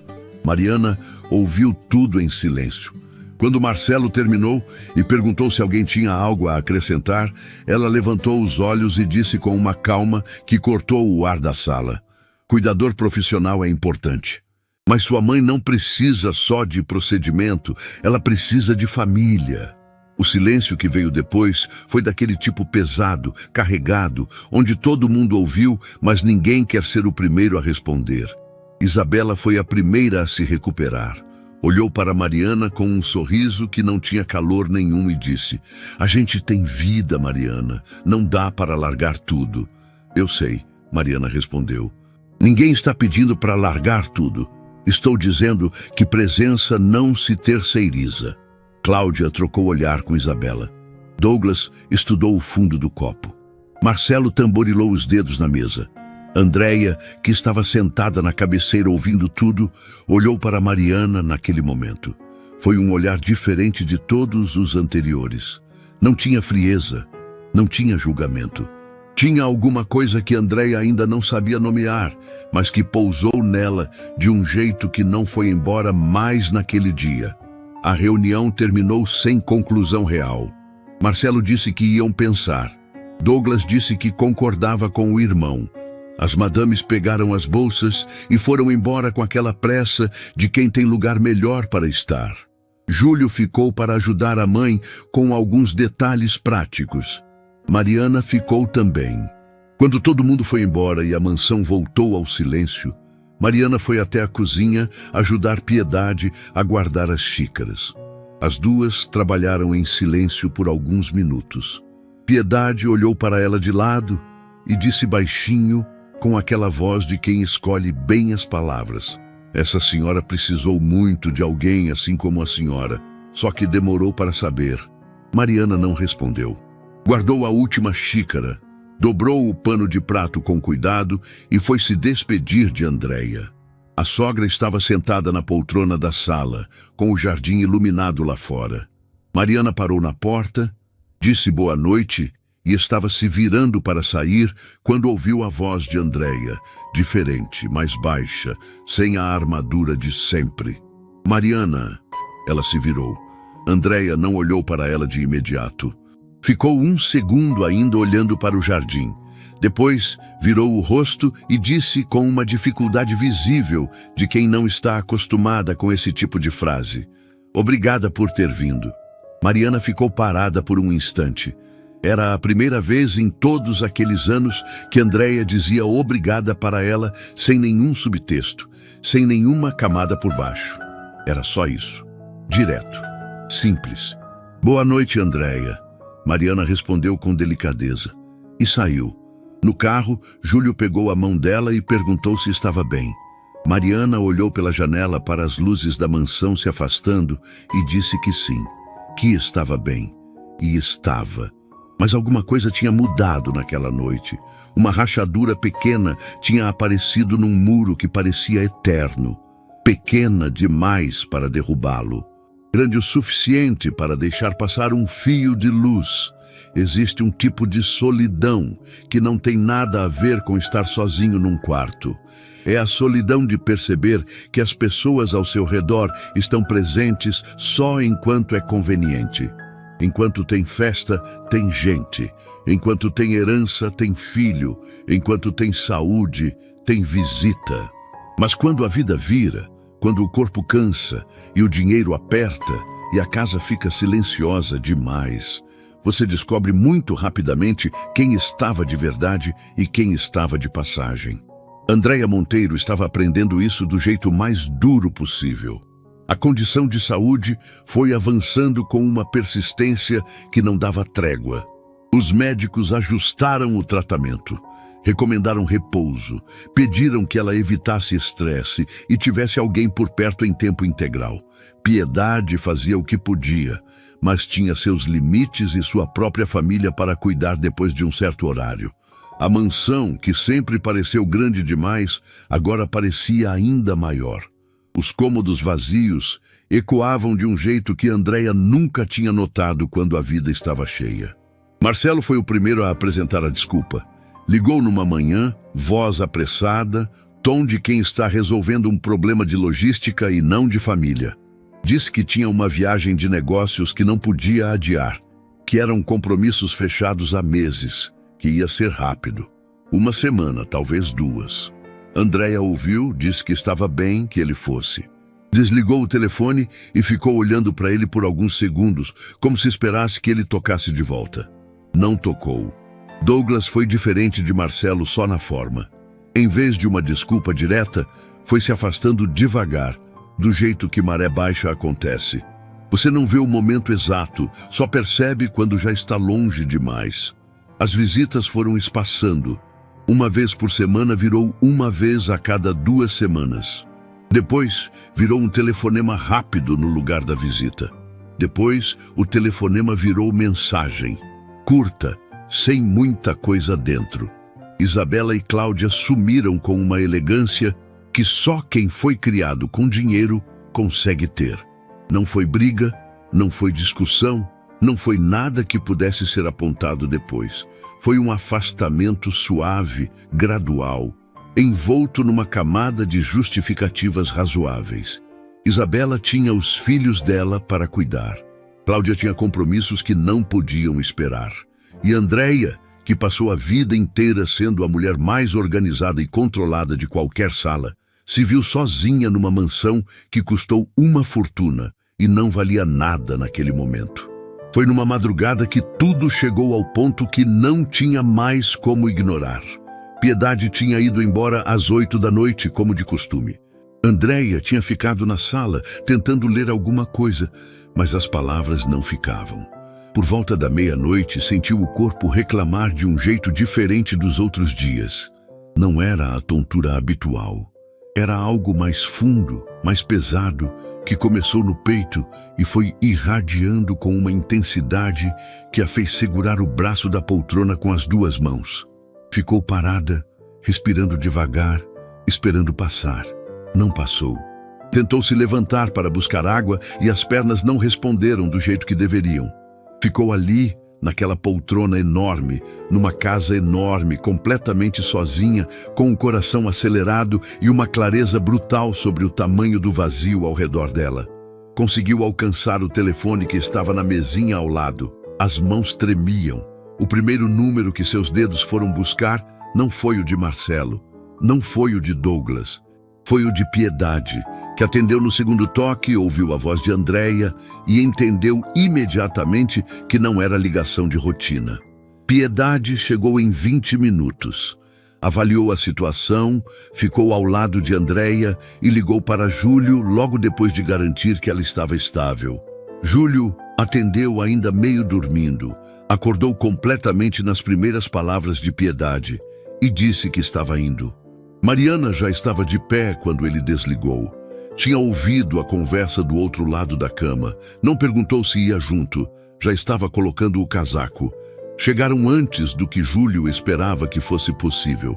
Mariana ouviu tudo em silêncio. Quando Marcelo terminou e perguntou se alguém tinha algo a acrescentar, ela levantou os olhos e disse com uma calma que cortou o ar da sala: cuidador profissional é importante. Mas sua mãe não precisa só de procedimento, ela precisa de família. O silêncio que veio depois foi daquele tipo pesado, carregado, onde todo mundo ouviu, mas ninguém quer ser o primeiro a responder. Isabela foi a primeira a se recuperar. Olhou para Mariana com um sorriso que não tinha calor nenhum e disse: a gente tem vida, Mariana, não dá para largar tudo. Eu sei, Mariana respondeu. Ninguém está pedindo para largar tudo. Estou dizendo que presença não se terceiriza. Cláudia trocou olhar com Isabela. Douglas estudou o fundo do copo. Marcelo tamborilou os dedos na mesa. Andréia, que estava sentada na cabeceira ouvindo tudo, olhou para Mariana naquele momento. Foi um olhar diferente de todos os anteriores. Não tinha frieza, Não tinha julgamento. Tinha alguma coisa que Andréia ainda não sabia nomear, mas que pousou nela de um jeito que não foi embora mais naquele dia. A reunião terminou sem conclusão real. Marcelo disse que iam pensar. Douglas disse que concordava com o irmão. As madames pegaram as bolsas e foram embora com aquela pressa de quem tem lugar melhor para estar. Júlio ficou para ajudar a mãe com alguns detalhes práticos. Mariana ficou também. Quando todo mundo foi embora e a mansão voltou ao silêncio, Mariana foi até a cozinha ajudar Piedade a guardar as xícaras. As duas trabalharam em silêncio por alguns minutos. Piedade olhou para ela de lado e disse baixinho, com aquela voz de quem escolhe bem as palavras: "Essa senhora precisou muito de alguém assim como a senhora, só que demorou para saber." Mariana não respondeu. Guardou a última xícara, dobrou o pano de prato com cuidado e foi se despedir de Andréia. A sogra estava sentada na poltrona da sala, com o jardim iluminado lá fora. Mariana parou na porta, disse boa noite e estava se virando para sair quando ouviu a voz de Andréia, diferente, mais baixa, sem a armadura de sempre. "Mariana." Ela se virou. Andréia não olhou para ela de imediato. Ficou um segundo ainda olhando para o jardim. Depois virou o rosto e disse com uma dificuldade visível de quem não está acostumada com esse tipo de frase: "Obrigada por ter vindo." Mariana ficou parada por um instante. Era a primeira vez em todos aqueles anos que Andréia dizia obrigada para ela sem nenhum subtexto, sem nenhuma camada por baixo. Era só isso. Direto. Simples. "Boa noite, Andréia." Mariana respondeu com delicadeza. E saiu. No carro, Júlio pegou a mão dela e perguntou se estava bem. Mariana olhou pela janela para as luzes da mansão se afastando e disse que sim, que estava bem. E estava. Mas alguma coisa tinha mudado naquela noite. Uma rachadura pequena tinha aparecido num muro que parecia eterno. Pequena demais para derrubá-lo. Grande o suficiente para deixar passar um fio de luz. Existe um tipo de solidão que não tem nada a ver com estar sozinho num quarto. É a solidão de perceber que as pessoas ao seu redor estão presentes só enquanto é conveniente. Enquanto tem festa, tem gente. Enquanto tem herança, tem filho. Enquanto tem saúde, tem visita. Mas quando a vida vira, quando o corpo cansa e o dinheiro aperta e a casa fica silenciosa demais, você descobre muito rapidamente quem estava de verdade e quem estava de passagem. Andréia Monteiro estava aprendendo isso do jeito mais duro possível. A condição de saúde foi avançando com uma persistência que não dava trégua. Os médicos ajustaram o tratamento. Recomendaram repouso, pediram que ela evitasse estresse e tivesse alguém por perto em tempo integral. Piedade fazia o que podia, mas tinha seus limites e sua própria família para cuidar depois de um certo horário. A mansão, que sempre pareceu grande demais, agora parecia ainda maior. Os cômodos vazios ecoavam de um jeito que Andréia nunca tinha notado quando a vida estava cheia. Marcelo foi o primeiro a apresentar a desculpa. Ligou numa manhã, voz apressada, tom de quem está resolvendo um problema de logística e não de família. Disse que tinha uma viagem de negócios que não podia adiar, que eram compromissos fechados há meses, que ia ser rápido. Uma semana, talvez 2. Andréia ouviu, disse que estava bem que ele fosse. Desligou o telefone e ficou olhando para ele por alguns segundos, como se esperasse que ele tocasse de volta. Não tocou. Douglas foi diferente de Marcelo só na forma. Em vez de uma desculpa direta, foi se afastando devagar, do jeito que maré baixa acontece. Você não vê o momento exato, só percebe quando já está longe demais. As visitas foram espaçando. Uma vez por semana virou uma vez a cada 2 semanas. Depois, virou um telefonema rápido no lugar da visita. Depois, o telefonema virou mensagem. Curta, sem muita coisa dentro. Isabela e Cláudia sumiram com uma elegância que só quem foi criado com dinheiro consegue ter. Não foi briga, não foi discussão, Não foi nada que pudesse ser apontado depois. Foi um afastamento suave, gradual, envolto numa camada de justificativas razoáveis. Isabela tinha os filhos dela para cuidar. Cláudia tinha compromissos que não podiam esperar. E Andréia, que passou a vida inteira sendo a mulher mais organizada e controlada de qualquer sala, se viu sozinha numa mansão que custou uma fortuna e não valia nada naquele momento. Foi numa madrugada que tudo chegou ao ponto que não tinha mais como ignorar. Piedade tinha ido embora às 8 da noite, como de costume. Andréia tinha ficado na sala, tentando ler alguma coisa, mas as palavras não ficavam. Por volta da meia-noite, sentiu o corpo reclamar de um jeito diferente dos outros dias. Não era a tontura habitual. Era algo mais fundo, mais pesado, que começou no peito e foi irradiando com uma intensidade que a fez segurar o braço da poltrona com as duas mãos. Ficou parada, respirando devagar, esperando passar. Não passou. Tentou se levantar para buscar água e as pernas não responderam do jeito que deveriam. Ficou ali, naquela poltrona enorme, numa casa enorme, completamente sozinha, com o coração acelerado e uma clareza brutal sobre o tamanho do vazio ao redor dela. Conseguiu alcançar o telefone que estava na mesinha ao lado. As mãos tremiam. O primeiro número que seus dedos foram buscar não foi o de Marcelo, não foi o de Douglas. Foi o de Piedade, que atendeu no segundo toque, ouviu a voz de Andréia e entendeu imediatamente que não era ligação de rotina. Piedade chegou em 20 minutos. Avaliou a situação, ficou ao lado de Andréia e ligou para Júlio logo depois de garantir que ela estava estável. Júlio atendeu ainda meio dormindo, acordou completamente nas primeiras palavras de Piedade e disse que estava indo. Mariana já estava de pé quando ele desligou. Tinha ouvido a conversa do outro lado da cama. Não perguntou se ia junto. Já estava colocando o casaco. Chegaram antes do que Júlio esperava que fosse possível.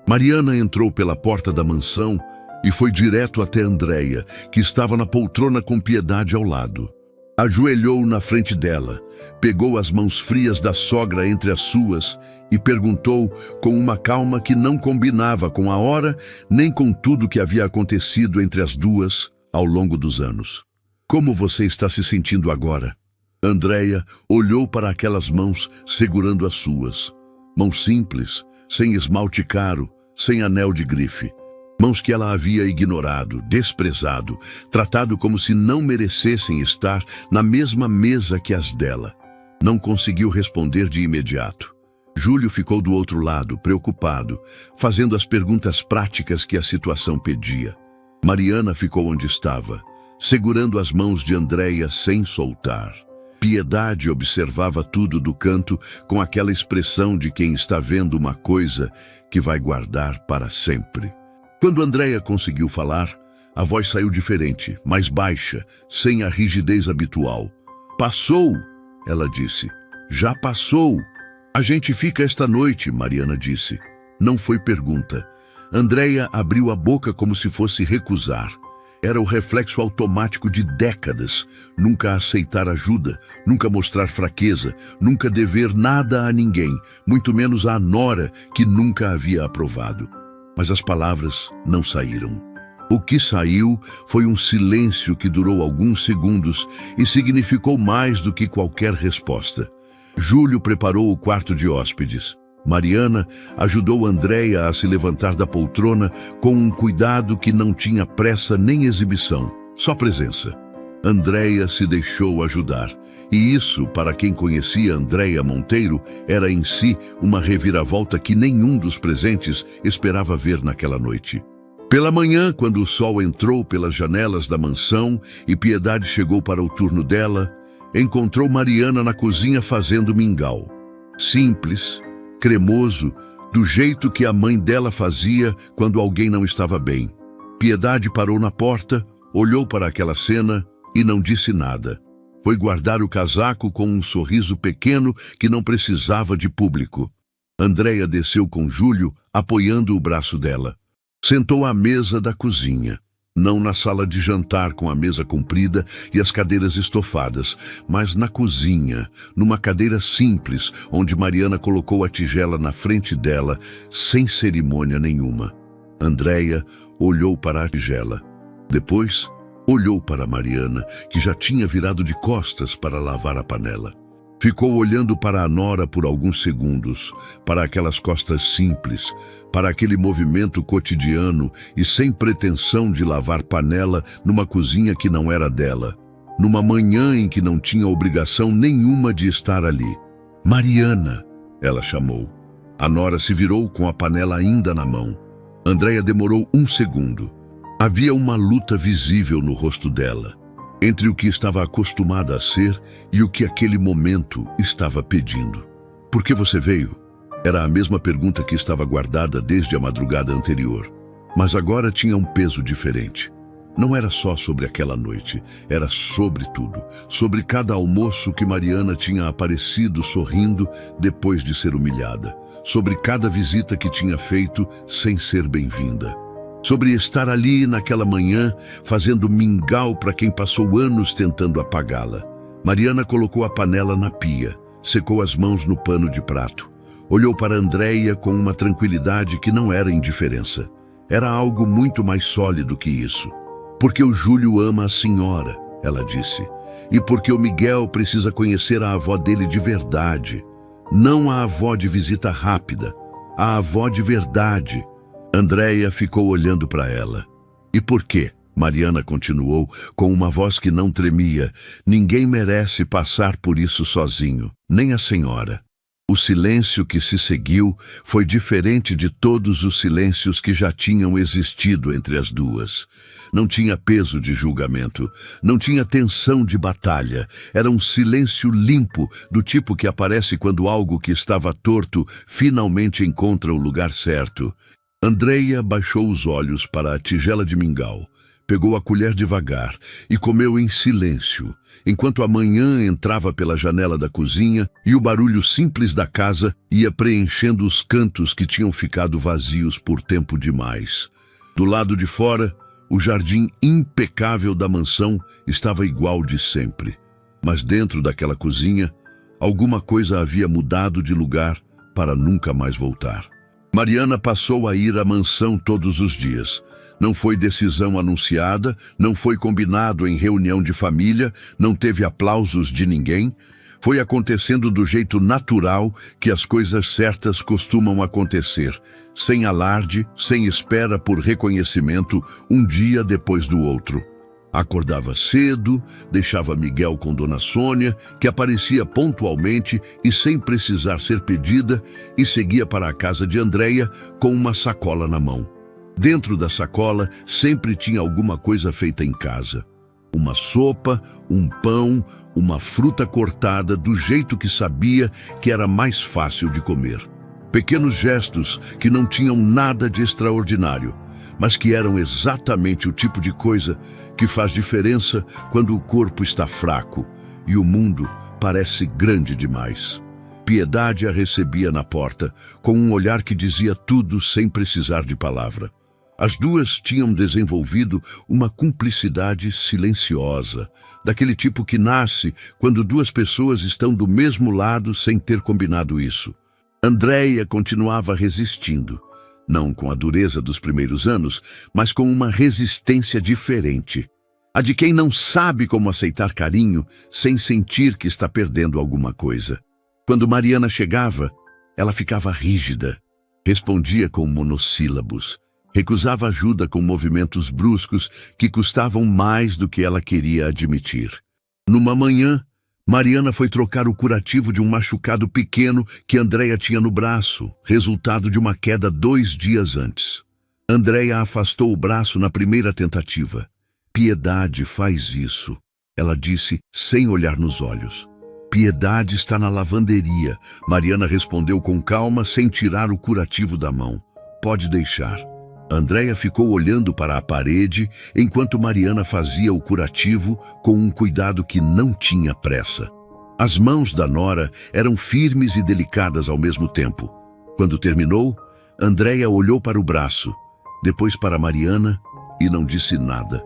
Mariana entrou pela porta da mansão e foi direto até Andréia, que estava na poltrona com Piedade ao lado. Ajoelhou na frente dela, pegou as mãos frias da sogra entre as suas e perguntou com uma calma que não combinava com a hora nem com tudo que havia acontecido entre as duas ao longo dos anos. Como você está se sentindo agora? Andréia olhou para aquelas mãos segurando as suas. Mãos simples, sem esmalte caro, sem anel de grife. Mãos que ela havia ignorado, desprezado, tratado como se não merecessem estar na mesma mesa que as dela. Não conseguiu responder de imediato. Júlio ficou do outro lado, preocupado, fazendo as perguntas práticas que a situação pedia. Mariana ficou onde estava, segurando as mãos de Andréia sem soltar. Piedade observava tudo do canto com aquela expressão de quem está vendo uma coisa que vai guardar para sempre. Quando Andréia conseguiu falar, a voz saiu diferente, mais baixa, sem a rigidez habitual. "Passou", ela disse. "Já passou." "A gente fica esta noite", Mariana disse. Não foi pergunta. Andréia abriu a boca como se fosse recusar. Era o reflexo automático de décadas. Nunca aceitar ajuda, nunca mostrar fraqueza, nunca dever nada a ninguém, muito menos à nora que nunca havia aprovado. Mas as palavras não saíram. O que saiu foi um silêncio que durou alguns segundos e significou mais do que qualquer resposta. Júlio preparou o quarto de hóspedes. Mariana ajudou Andréia a se levantar da poltrona com um cuidado que não tinha pressa nem exibição, só presença. Andréia se deixou ajudar. E isso, para quem conhecia Andréia Monteiro, era em si uma reviravolta que nenhum dos presentes esperava ver naquela noite. Pela manhã, quando o sol entrou pelas janelas da mansão e Piedade chegou para o turno dela, encontrou Mariana na cozinha fazendo mingau. Simples, cremoso, do jeito que a mãe dela fazia quando alguém não estava bem. Piedade parou na porta, olhou para aquela cena e não disse nada. Foi guardar o casaco com um sorriso pequeno que não precisava de público. Andréia desceu com Júlio, apoiando o braço dela. Sentou à mesa da cozinha. Não na sala de jantar com a mesa comprida e as cadeiras estofadas, mas na cozinha, numa cadeira simples, onde Mariana colocou a tigela na frente dela, sem cerimônia nenhuma. Andréia olhou para a tigela. Depois, olhou para Mariana, que já tinha virado de costas para lavar a panela. Ficou olhando para a nora por alguns segundos, para aquelas costas simples, para aquele movimento cotidiano e sem pretensão de lavar panela numa cozinha que não era dela, numa manhã em que não tinha obrigação nenhuma de estar ali. Mariana, ela chamou. A nora se virou com a panela ainda na mão. Andréia demorou um segundo. Havia uma luta visível no rosto dela, entre o que estava acostumada a ser e o que aquele momento estava pedindo. Por que você veio? Era a mesma pergunta que estava guardada desde a madrugada anterior, mas agora tinha um peso diferente. Não era só sobre aquela noite, era sobre tudo, sobre cada almoço que Mariana tinha aparecido sorrindo depois de ser humilhada, sobre cada visita que tinha feito sem ser bem-vinda. Sobre estar ali naquela manhã, fazendo mingau para quem passou anos tentando apagá-la. Mariana colocou a panela na pia, secou as mãos no pano de prato. Olhou para Andréia com uma tranquilidade que não era indiferença. Era algo muito mais sólido que isso. Porque o Júlio ama a senhora, ela disse. E porque o Miguel precisa conhecer a avó dele de verdade. Não a avó de visita rápida, a avó de verdade. Andréia ficou olhando para ela. E por quê? Mariana continuou, com uma voz que não tremia. Ninguém merece passar por isso sozinho, nem a senhora. O silêncio que se seguiu foi diferente de todos os silêncios que já tinham existido entre as duas. Não tinha peso de julgamento, não tinha tensão de batalha. Era um silêncio limpo, do tipo que aparece quando algo que estava torto finalmente encontra o lugar certo. Andréia baixou os olhos para a tigela de mingau, pegou a colher devagar e comeu em silêncio, enquanto a manhã entrava pela janela da cozinha e o barulho simples da casa ia preenchendo os cantos que tinham ficado vazios por tempo demais. Do lado de fora, o jardim impecável da mansão estava igual de sempre. Mas dentro daquela cozinha, alguma coisa havia mudado de lugar para nunca mais voltar. Mariana passou a ir à mansão todos os dias. Não foi decisão anunciada, não foi combinado em reunião de família, não teve aplausos de ninguém. Foi acontecendo do jeito natural que as coisas certas costumam acontecer, sem alarde, sem espera por reconhecimento, um dia depois do outro. Acordava cedo, deixava Miguel com Dona Sônia, que aparecia pontualmente e sem precisar ser pedida, e seguia para a casa de Andréia com uma sacola na mão. Dentro da sacola sempre tinha alguma coisa feita em casa. Uma sopa, um pão, uma fruta cortada do jeito que sabia que era mais fácil de comer. Pequenos gestos que não tinham nada de extraordinário, mas que eram exatamente o tipo de coisa que faz diferença quando o corpo está fraco e o mundo parece grande demais. Piedade a recebia na porta, com um olhar que dizia tudo sem precisar de palavra. As duas tinham desenvolvido uma cumplicidade silenciosa, daquele tipo que nasce quando duas pessoas estão do mesmo lado sem ter combinado isso. Andréia continuava resistindo, não com a dureza dos primeiros anos, mas com uma resistência diferente. A de quem não sabe como aceitar carinho sem sentir que está perdendo alguma coisa. Quando Mariana chegava, ela ficava rígida, respondia com monossílabos, recusava ajuda com movimentos bruscos que custavam mais do que ela queria admitir. Numa manhã, Mariana foi trocar o curativo de um machucado pequeno que Andréia tinha no braço, resultado de uma queda 2 dias antes. Andréia afastou o braço na primeira tentativa. Piedade faz isso, ela disse sem olhar nos olhos. Piedade está na lavanderia, Mariana respondeu com calma, sem tirar o curativo da mão. Pode deixar. Andréia ficou olhando para a parede enquanto Mariana fazia o curativo com um cuidado que não tinha pressa. As mãos da nora eram firmes e delicadas ao mesmo tempo. Quando terminou, Andréia olhou para o braço, depois para Mariana e não disse nada,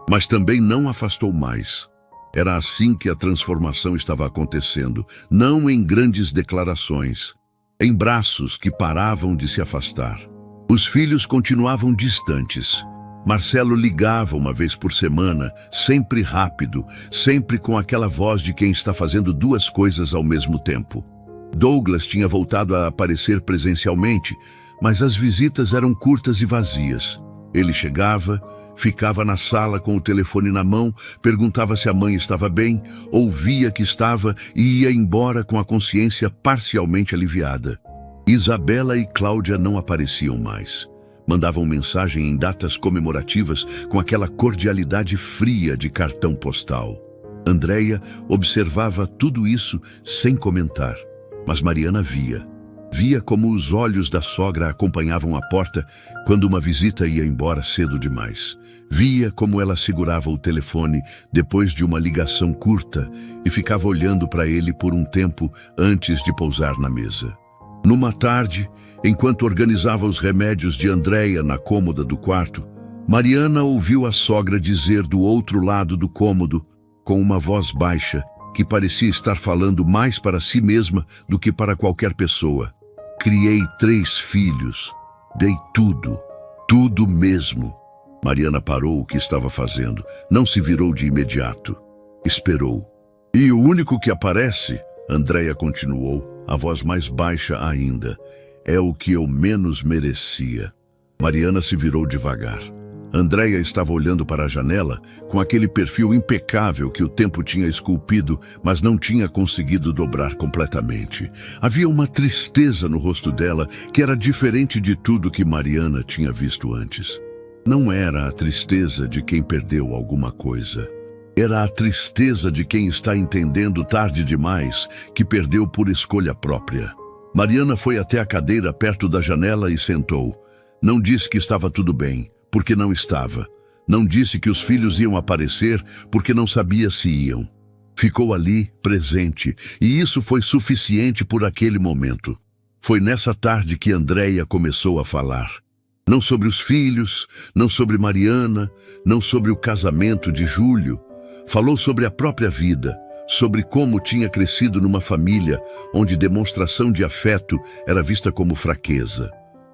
mas também não afastou mais. Era assim que a transformação estava acontecendo, não em grandes declarações, em braços que paravam de se afastar. Os filhos continuavam distantes. Marcelo ligava uma vez por semana, sempre rápido, sempre com aquela voz de quem está fazendo duas coisas ao mesmo tempo. Douglas tinha voltado a aparecer presencialmente, mas as visitas eram curtas e vazias. Ele chegava, ficava na sala com o telefone na mão, perguntava se a mãe estava bem, ouvia que estava e ia embora com a consciência parcialmente aliviada. Isabela e Cláudia não apareciam mais. Mandavam mensagem em datas comemorativas com aquela cordialidade fria de cartão postal. Andréia observava tudo isso sem comentar, mas Mariana via. Via como os olhos da sogra acompanhavam a porta quando uma visita ia embora cedo demais. Via como ela segurava o telefone depois de uma ligação curta e ficava olhando para ele por um tempo antes de pousar na mesa. Numa tarde, enquanto organizava os remédios de Andréia na cômoda do quarto, Mariana ouviu a sogra dizer do outro lado do cômodo, com uma voz baixa, que parecia estar falando mais para si mesma do que para qualquer pessoa. Criei 3 filhos. Dei tudo. Tudo mesmo. Mariana parou o que estava fazendo. Não se virou de imediato. Esperou. E o único que aparece, Andréia continuou, a voz mais baixa ainda, é o que eu menos merecia. Mariana se virou devagar. Andréia estava olhando para a janela com aquele perfil impecável que o tempo tinha esculpido, mas não tinha conseguido dobrar completamente. Havia uma tristeza no rosto dela que era diferente de tudo que Mariana tinha visto antes. Não era a tristeza de quem perdeu alguma coisa. Era a tristeza de quem está entendendo tarde demais que perdeu por escolha própria. Mariana foi até a cadeira perto da janela e sentou. Não disse que estava tudo bem, porque não estava. Não disse que os filhos iam aparecer, porque não sabia se iam. Ficou ali, presente, e isso foi suficiente por aquele momento. Foi nessa tarde que Andréia começou a falar. Não sobre os filhos, não sobre Mariana, não sobre o casamento de Júlio. Falou sobre a própria vida, sobre como tinha crescido numa família onde demonstração de afeto era vista como fraqueza,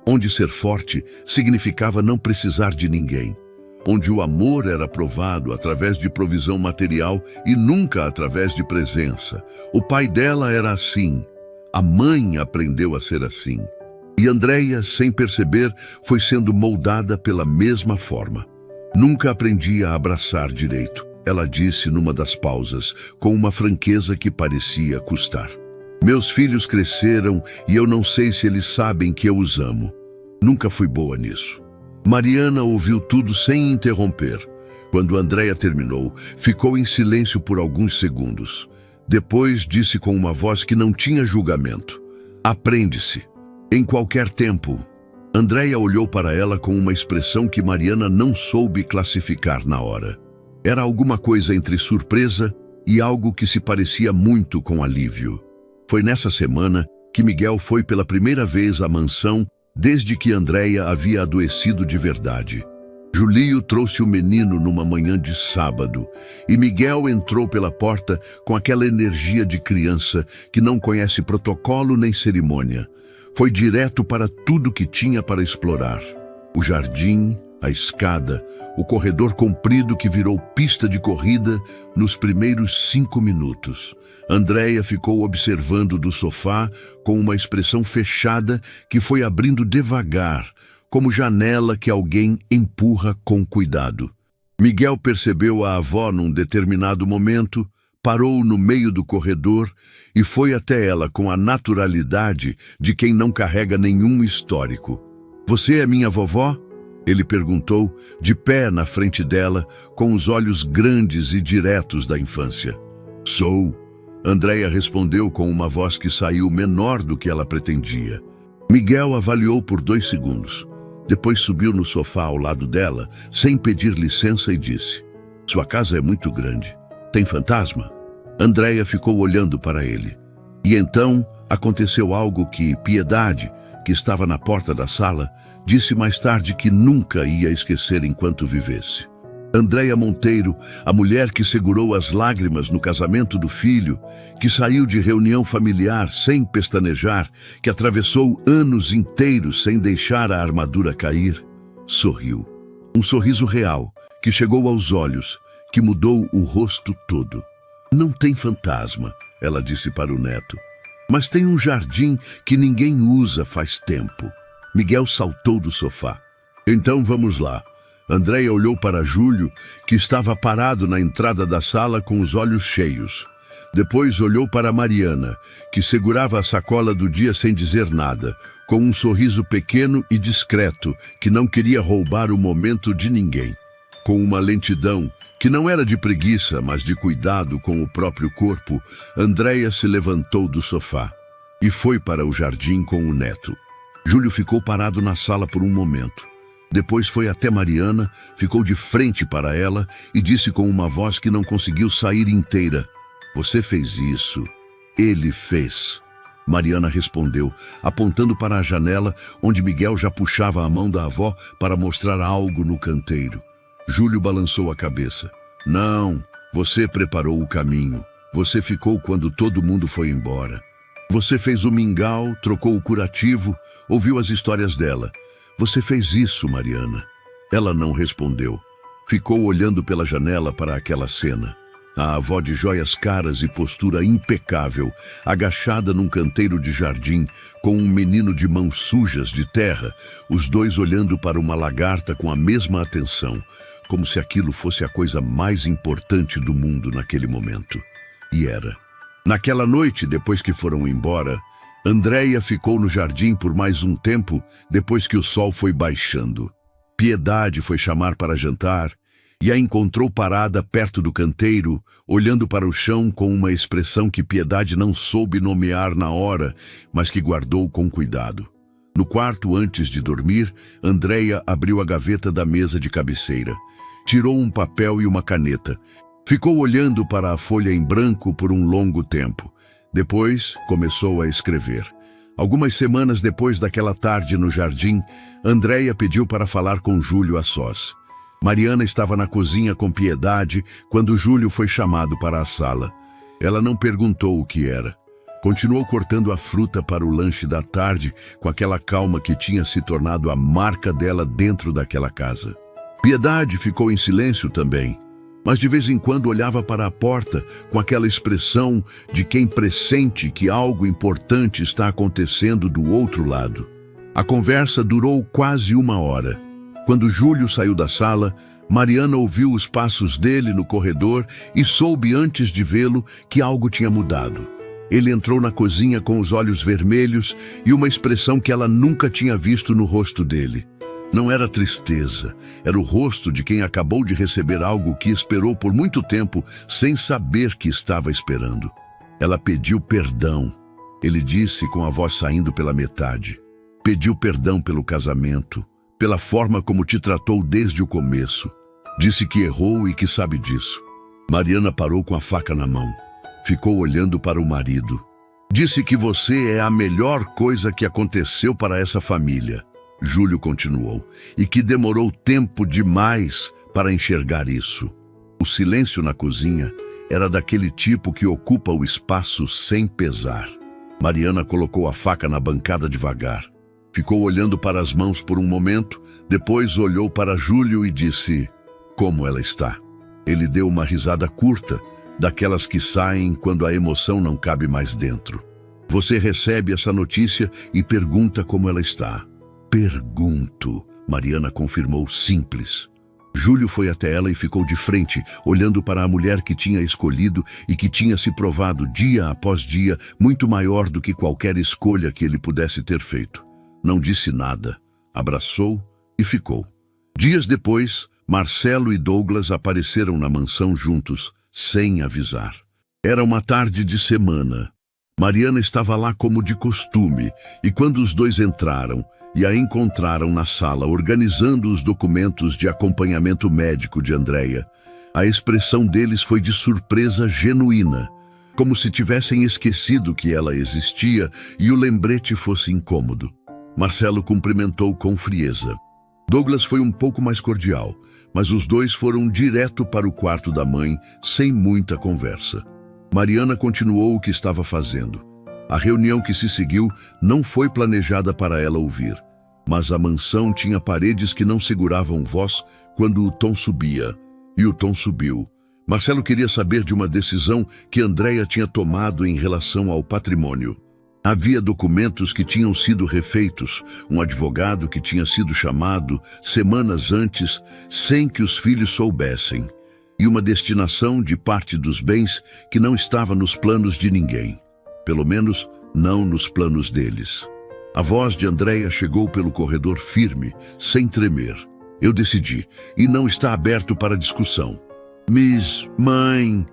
onde ser forte significava não precisar de ninguém, onde o amor era provado através de provisão material e nunca através de presença. O pai dela era assim, a mãe aprendeu a ser assim. E Andréia, sem perceber, foi sendo moldada pela mesma forma. Nunca aprendia a abraçar direito, ela disse numa das pausas, com uma franqueza que parecia custar. Meus filhos cresceram e eu não sei se eles sabem que eu os amo. Nunca fui boa nisso. Mariana ouviu tudo sem interromper. Quando Andréia terminou, ficou em silêncio por alguns segundos. Depois disse com uma voz que não tinha julgamento. Aprende-se. Em qualquer tempo. Andréia olhou para ela com uma expressão que Mariana não soube classificar na hora. Era alguma coisa entre surpresa e algo que se parecia muito com alívio. Foi nessa semana que Miguel foi pela primeira vez à mansão desde que Andréia havia adoecido de verdade. Julio trouxe o menino numa manhã de sábado e Miguel entrou pela porta com aquela energia de criança que não conhece protocolo nem cerimônia. Foi direto para tudo que tinha para explorar. O jardim, a escada, o corredor comprido que virou pista de corrida nos primeiros 5 minutos. Andréia ficou observando do sofá com uma expressão fechada que foi abrindo devagar, como janela que alguém empurra com cuidado. Miguel percebeu a avó num determinado momento, parou no meio do corredor e foi até ela com a naturalidade de quem não carrega nenhum histórico. "Você é minha vovó?" Ele perguntou, de pé na frente dela, com os olhos grandes e diretos da infância. "Sou." Andréia respondeu com uma voz que saiu menor do que ela pretendia. Miguel avaliou por 2 segundos. Depois subiu no sofá ao lado dela, sem pedir licença, e disse: "Sua casa é muito grande. Tem fantasma?" Andréia ficou olhando para ele. E então aconteceu algo que Piedade, que estava na porta da sala, Disse mais tarde que nunca ia esquecer enquanto vivesse. Andréia Monteiro, a mulher que segurou as lágrimas no casamento do filho, que saiu de reunião familiar sem pestanejar, que atravessou anos inteiros sem deixar a armadura cair, sorriu. Um sorriso real, que chegou aos olhos, que mudou o rosto todo. Não tem fantasma, ela disse para o neto, mas tem um jardim que ninguém usa faz tempo. Miguel saltou do sofá. Então vamos lá. Andréia olhou para Júlio, que estava parado na entrada da sala com os olhos cheios. Depois olhou para Mariana, que segurava a sacola do dia sem dizer nada, com um sorriso pequeno e discreto, que não queria roubar o momento de ninguém. Com uma lentidão, que não era de preguiça, mas de cuidado com o próprio corpo, Andréia se levantou do sofá e foi para o jardim com o neto. Júlio ficou parado na sala por um momento. Depois foi até Mariana, ficou de frente para ela e disse com uma voz que não conseguiu sair inteira: "Você fez isso." "Ele fez." Mariana respondeu, apontando para a janela, onde Miguel já puxava a mão da avó para mostrar algo no canteiro. Júlio balançou a cabeça. "Não, você preparou o caminho. Você ficou quando todo mundo foi embora. Você fez o mingau, trocou o curativo, ouviu as histórias dela. Você fez isso, Mariana." Ela não respondeu. Ficou olhando pela janela para aquela cena. A avó de joias caras e postura impecável, agachada num canteiro de jardim, com um menino de mãos sujas de terra, os dois olhando para uma lagarta com a mesma atenção, como se aquilo fosse a coisa mais importante do mundo naquele momento. E era. Naquela noite, depois que foram embora, Andréia ficou no jardim por mais um tempo, depois que o sol foi baixando. Piedade foi chamar para jantar e a encontrou parada perto do canteiro, olhando para o chão com uma expressão que Piedade não soube nomear na hora, mas que guardou com cuidado. No quarto, antes de dormir, Andréia abriu a gaveta da mesa de cabeceira. Tirou um papel e uma caneta. Ficou olhando para a folha em branco por um longo tempo. Depois, começou a escrever. Algumas semanas depois daquela tarde no jardim, Andréia pediu para falar com Júlio a sós. Mariana estava na cozinha com Piedade quando Júlio foi chamado para a sala. Ela não perguntou o que era. Continuou cortando a fruta para o lanche da tarde com aquela calma que tinha se tornado a marca dela dentro daquela casa. Piedade ficou em silêncio também, mas de vez em quando olhava para a porta com aquela expressão de quem pressente que algo importante está acontecendo do outro lado. A conversa durou quase 1 hora. Quando Júlio saiu da sala, Mariana ouviu os passos dele no corredor e soube antes de vê-lo que algo tinha mudado. Ele entrou na cozinha com os olhos vermelhos e uma expressão que ela nunca tinha visto no rosto dele. Não era tristeza, era o rosto de quem acabou de receber algo que esperou por muito tempo sem saber que estava esperando. Ela pediu perdão. Ele disse com a voz saindo pela metade. Pediu perdão pelo casamento, pela forma como te tratou desde o começo. Disse que errou e que sabe disso. Mariana parou com a faca na mão. Ficou olhando para o marido. Disse que você é a melhor coisa que aconteceu para essa família. Júlio continuou, e que demorou tempo demais para enxergar isso. O silêncio na cozinha era daquele tipo que ocupa o espaço sem pesar. Mariana colocou a faca na bancada devagar. Ficou olhando para as mãos por um momento, depois olhou para Júlio e disse: "Como ela está?" Ele deu uma risada curta, daquelas que saem quando a emoção não cabe mais dentro. Você recebe essa notícia e pergunta como ela está. "Pergunto", Mariana confirmou simples. Júlio foi até ela e ficou de frente, olhando para a mulher que tinha escolhido e que tinha se provado dia após dia muito maior do que qualquer escolha que ele pudesse ter feito. Não disse nada, abraçou e ficou. Dias depois, Marcelo e Douglas apareceram na mansão juntos, sem avisar. Era uma tarde de semana. Mariana estava lá como de costume, e quando os dois entraram e a encontraram na sala organizando os documentos de acompanhamento médico de Andréia, a expressão deles foi de surpresa genuína, como se tivessem esquecido que ela existia e o lembrete fosse incômodo. Marcelo cumprimentou com frieza. Douglas foi um pouco mais cordial, mas os dois foram direto para o quarto da mãe, sem muita conversa. Mariana continuou o que estava fazendo. A reunião que se seguiu não foi planejada para ela ouvir, mas a mansão tinha paredes que não seguravam voz quando o tom subia. E o tom subiu. Marcelo queria saber de uma decisão que Andréia tinha tomado em relação ao patrimônio. Havia documentos que tinham sido refeitos, um advogado que tinha sido chamado semanas antes, sem que os filhos soubessem, e uma destinação de parte dos bens que não estava nos planos de ninguém. Pelo menos, não nos planos deles. A voz de Andréia chegou pelo corredor firme, sem tremer. Eu decidi, e não está aberto para discussão. Mãe...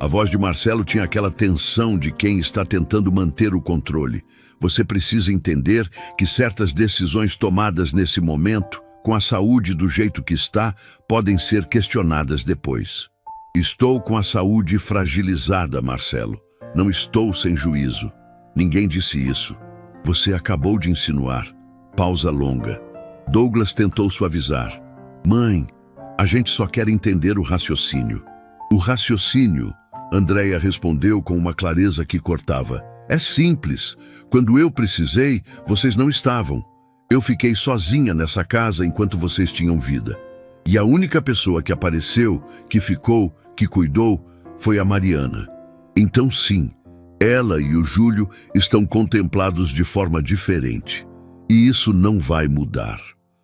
A voz de Marcelo tinha aquela tensão de quem está tentando manter o controle. Você precisa entender que certas decisões tomadas nesse momento, com a saúde do jeito que está, podem ser questionadas depois. Estou com a saúde fragilizada, Marcelo. Não estou sem juízo. Ninguém disse isso. Você acabou de insinuar. Pausa longa. Douglas tentou suavizar. Mãe, a gente só quer entender o raciocínio. O raciocínio, Andréia respondeu com uma clareza que cortava. É simples. Quando eu precisei, vocês não estavam. Eu fiquei sozinha nessa casa enquanto vocês tinham vida. E a única pessoa que apareceu, que ficou, que cuidou, foi a Mariana. Então sim, ela e o Júlio estão contemplados de forma diferente. E isso não vai mudar.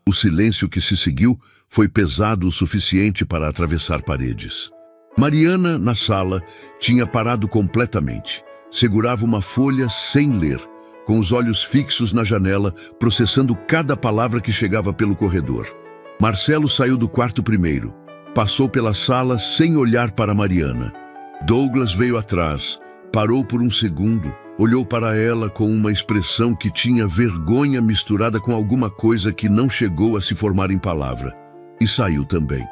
O silêncio que se seguiu foi pesado o suficiente para atravessar paredes. Mariana, na sala, tinha parado completamente. Segurava uma folha sem ler, com os olhos fixos na janela, processando cada palavra que chegava pelo corredor. Marcelo saiu do quarto primeiro. Passou pela sala sem olhar para Mariana. Douglas veio atrás, parou por um segundo, olhou para ela com uma expressão que tinha vergonha misturada com alguma coisa que não chegou a se formar em palavra. E saiu também.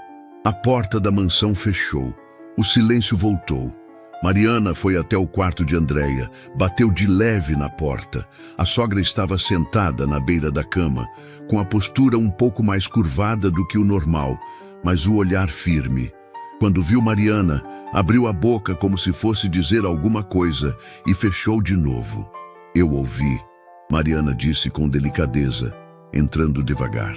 A porta da mansão fechou. O silêncio voltou. Mariana foi até o quarto de Andréia, bateu de leve na porta. A sogra estava sentada na beira da cama, com a postura um pouco mais curvada do que o normal, mas o olhar firme. Quando viu Mariana, abriu a boca como se fosse dizer alguma coisa e fechou de novo. Eu ouvi, Mariana disse com delicadeza, entrando devagar.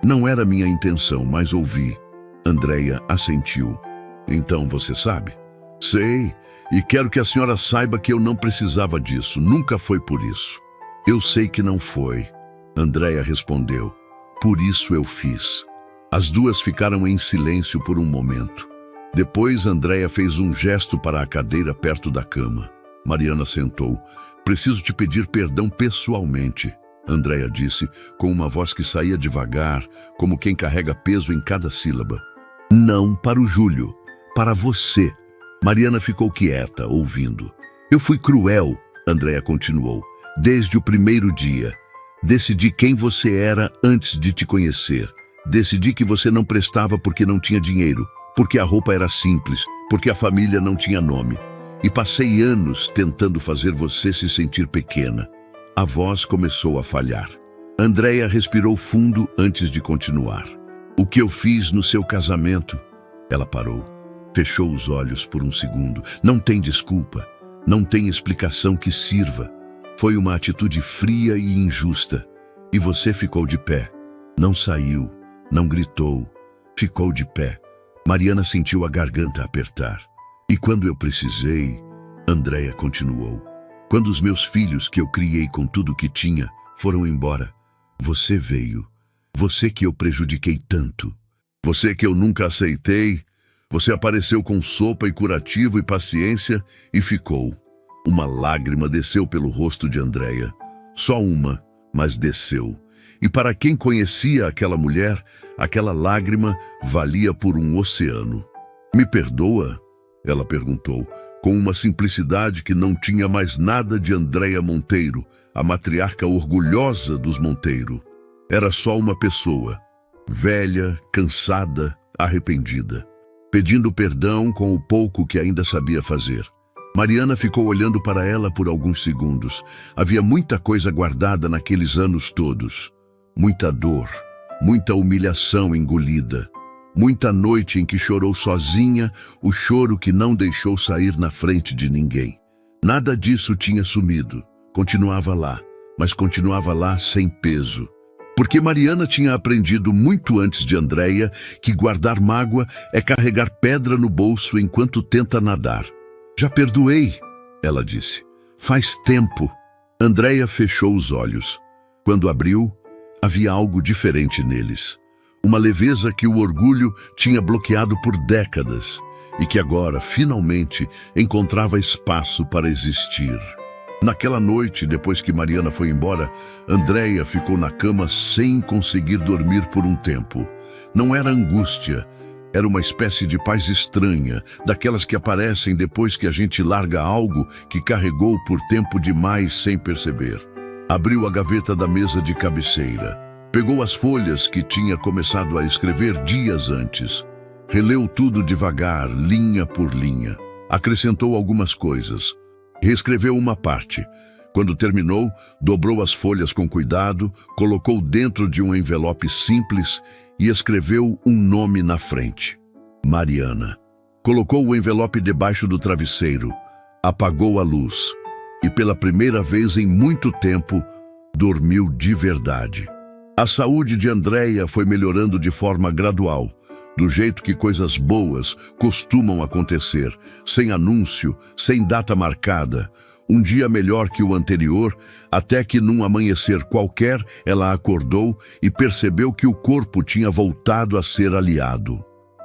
Não era minha intenção, mas ouvi. Andréia assentiu. Então você sabe? Sei, e quero que a senhora saiba que eu não precisava disso, nunca foi por isso. Eu sei que não foi, Andréia respondeu. Por isso eu fiz. As duas ficaram em silêncio por um momento. Depois Andréia fez um gesto para a cadeira perto da cama. Mariana sentou. Preciso te pedir perdão pessoalmente, Andréia disse, com uma voz que saía devagar, como quem carrega peso em cada sílaba. Não para o Júlio. Para você. Mariana ficou quieta, ouvindo. Eu fui cruel, Andréia continuou, desde o primeiro dia. Decidi quem você era antes de te conhecer. Decidi que você não prestava porque não tinha dinheiro, porque a roupa era simples, porque a família não tinha nome. E passei anos tentando fazer você se sentir pequena. A voz começou a falhar. Andréia respirou fundo antes de continuar. O que eu fiz no seu casamento? Ela parou. Fechou os olhos por um segundo. Não tem desculpa. Não tem explicação que sirva. Foi uma atitude fria e injusta. E você ficou de pé. Não saiu. Não gritou. Ficou de pé. Mariana sentiu a garganta apertar. E quando eu precisei, Andréia continuou. Quando os meus filhos, que eu criei com tudo o que tinha, foram embora, você veio. Você que eu prejudiquei tanto. Você que eu nunca aceitei. Você apareceu com sopa e curativo e paciência e ficou. Uma lágrima desceu pelo rosto de Andréia. Só uma, mas desceu. E para quem conhecia aquela mulher, aquela lágrima valia por um oceano. Me perdoa? Ela perguntou, com uma simplicidade que não tinha mais nada de Andréia Monteiro, a matriarca orgulhosa dos Monteiro. Era só uma pessoa, velha, cansada, arrependida, pedindo perdão com o pouco que ainda sabia fazer. Mariana ficou olhando para ela por alguns segundos. Havia muita coisa guardada naqueles anos todos. Muita dor, muita humilhação engolida. Muita noite em que chorou sozinha, o choro que não deixou sair na frente de ninguém. Nada disso tinha sumido. Continuava lá, mas continuava lá sem peso. Porque Mariana tinha aprendido muito antes de Andreia que guardar mágoa é carregar pedra no bolso enquanto tenta nadar. Já perdoei, ela disse. Faz tempo. Andreia fechou os olhos. Quando abriu, havia algo diferente neles. Uma leveza que o orgulho tinha bloqueado por décadas e que agora, finalmente, encontrava espaço para existir. Naquela noite, depois que Mariana foi embora, Andreia ficou na cama sem conseguir dormir por um tempo. Não era angústia, era uma espécie de paz estranha, daquelas que aparecem depois que a gente larga algo que carregou por tempo demais sem perceber. Abriu a gaveta da mesa de cabeceira. Pegou as folhas que tinha começado a escrever dias antes. Releu tudo devagar, linha por linha. Acrescentou algumas coisas. Reescreveu uma parte. Quando terminou, dobrou as folhas com cuidado, colocou dentro de um envelope simples e escreveu um nome na frente. Mariana. Colocou o envelope debaixo do travesseiro, apagou a luz e, pela primeira vez em muito tempo, dormiu de verdade. A saúde de Andreia foi melhorando de forma gradual, do jeito que coisas boas costumam acontecer, sem anúncio, sem data marcada. Um dia melhor que o anterior, até que num amanhecer qualquer, ela acordou e percebeu que o corpo tinha voltado a ser aliado.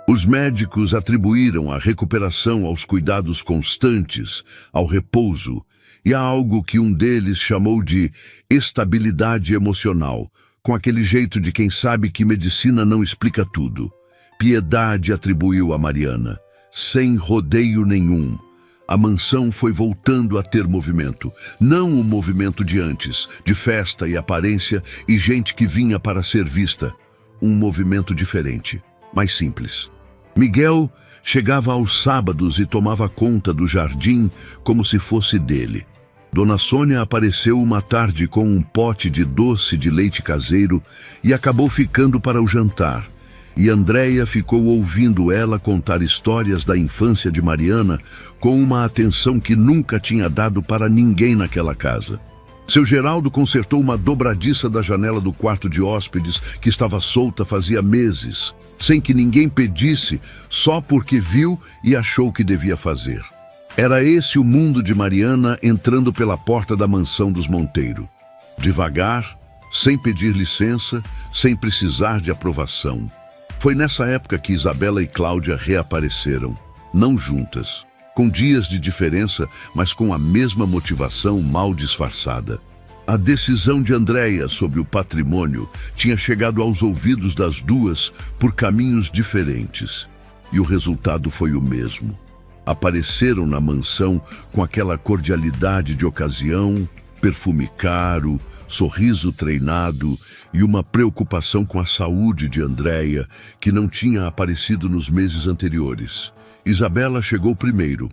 Os médicos atribuíram a recuperação aos cuidados constantes, ao repouso e a algo que um deles chamou de estabilidade emocional, com aquele jeito de quem sabe que medicina não explica tudo. Piedade atribuiu a Mariana, sem rodeio nenhum. A mansão foi voltando a ter movimento, não o movimento de antes, de festa e aparência e gente que vinha para ser vista. Um movimento diferente, mais simples. Miguel chegava aos sábados e tomava conta do jardim como se fosse dele. Dona Sônia apareceu uma tarde com um pote de doce de leite caseiro e acabou ficando para o jantar. E Andreia ficou ouvindo ela contar histórias da infância de Mariana com uma atenção que nunca tinha dado para ninguém naquela casa. Seu Geraldo consertou uma dobradiça da janela do quarto de hóspedes que estava solta fazia meses, sem que ninguém pedisse, só porque viu e achou que devia fazer. Era esse o mundo de Mariana entrando pela porta da mansão dos Monteiro. Devagar, sem pedir licença, sem precisar de aprovação. Foi nessa época que Isabela e Cláudia reapareceram, não juntas, com dias de diferença, mas com a mesma motivação mal disfarçada. A decisão de Andreia sobre o patrimônio tinha chegado aos ouvidos das duas por caminhos diferentes, e o resultado foi o mesmo. Apareceram na mansão com aquela cordialidade de ocasião, perfume caro, sorriso treinado e uma preocupação com a saúde de Andreia que não tinha aparecido nos meses anteriores. Isabela chegou primeiro.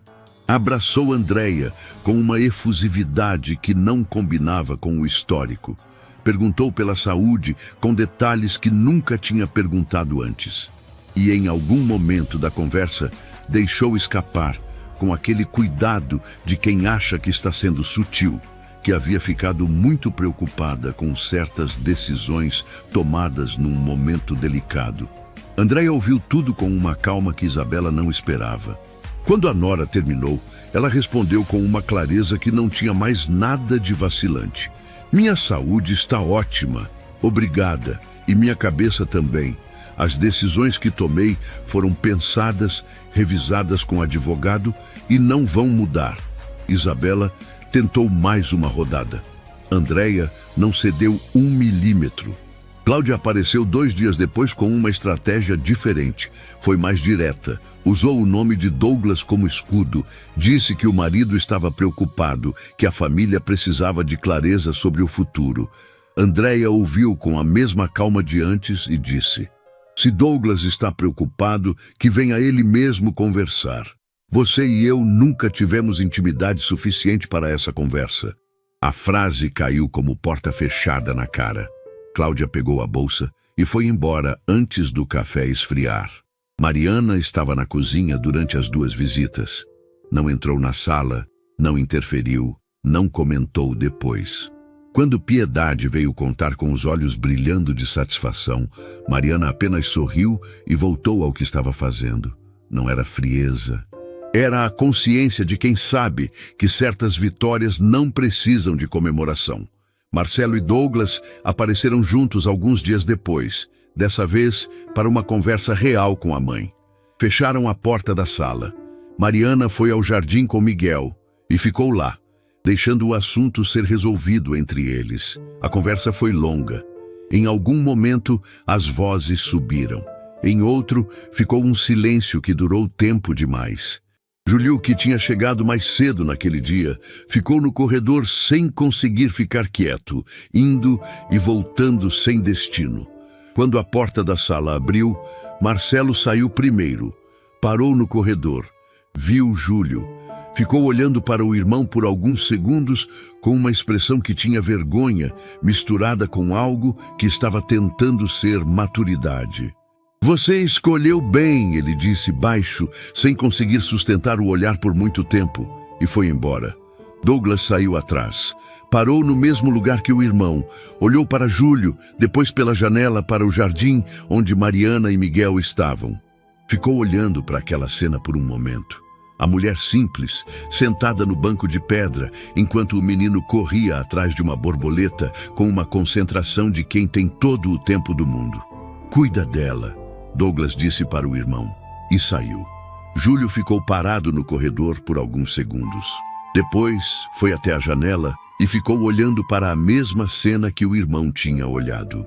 Abraçou Andreia com uma efusividade que não combinava com o histórico. Perguntou pela saúde com detalhes que nunca tinha perguntado antes. E em algum momento da conversa, deixou escapar, com aquele cuidado de quem acha que está sendo sutil, que havia ficado muito preocupada com certas decisões tomadas num momento delicado. Andreia ouviu tudo com uma calma que Isabela não esperava. Quando a nora terminou, ela respondeu com uma clareza que não tinha mais nada de vacilante. Minha saúde está ótima, obrigada, e minha cabeça também. As decisões que tomei foram pensadas, revisadas com advogado e não vão mudar. Isabela tentou mais uma rodada. Andreia não cedeu 1 milímetro. Cláudia apareceu 2 dias depois com uma estratégia diferente. Foi mais direta. Usou o nome de Douglas como escudo. Disse que o marido estava preocupado, que a família precisava de clareza sobre o futuro. Andreia ouviu com a mesma calma de antes e disse: se Douglas está preocupado, que venha ele mesmo conversar. Você e eu nunca tivemos intimidade suficiente para essa conversa. A frase caiu como porta fechada na cara. Cláudia pegou a bolsa e foi embora antes do café esfriar. Mariana estava na cozinha durante as duas visitas. Não entrou na sala, não interferiu, não comentou depois. Quando Piedade veio contar com os olhos brilhando de satisfação, Mariana apenas sorriu e voltou ao que estava fazendo. Não era frieza. Era a consciência de quem sabe que certas vitórias não precisam de comemoração. Marcelo e Douglas apareceram juntos alguns dias depois, dessa vez para uma conversa real com a mãe. Fecharam a porta da sala. Mariana foi ao jardim com Miguel e ficou lá, deixando o assunto ser resolvido entre eles. A conversa foi longa. Em algum momento, as vozes subiram. Em outro, ficou um silêncio que durou tempo demais. Júlio, que tinha chegado mais cedo naquele dia, ficou no corredor sem conseguir ficar quieto, indo e voltando sem destino. Quando a porta da sala abriu, Marcelo saiu primeiro. Parou no corredor. Viu Júlio. Ficou olhando para o irmão por alguns segundos com uma expressão que tinha vergonha, misturada com algo que estava tentando ser maturidade. Você escolheu bem, ele disse baixo, sem conseguir sustentar o olhar por muito tempo, e foi embora. Douglas saiu atrás. Parou no mesmo lugar que o irmão. Olhou para Júlio, depois pela janela para o jardim onde Mariana e Miguel estavam. Ficou olhando para aquela cena por um momento. A mulher simples, sentada no banco de pedra, enquanto o menino corria atrás de uma borboleta com uma concentração de quem tem todo o tempo do mundo. Cuida dela, Douglas disse para o irmão, e saiu. Júlio ficou parado no corredor por alguns segundos. Depois, foi até a janela e ficou olhando para a mesma cena que o irmão tinha olhado.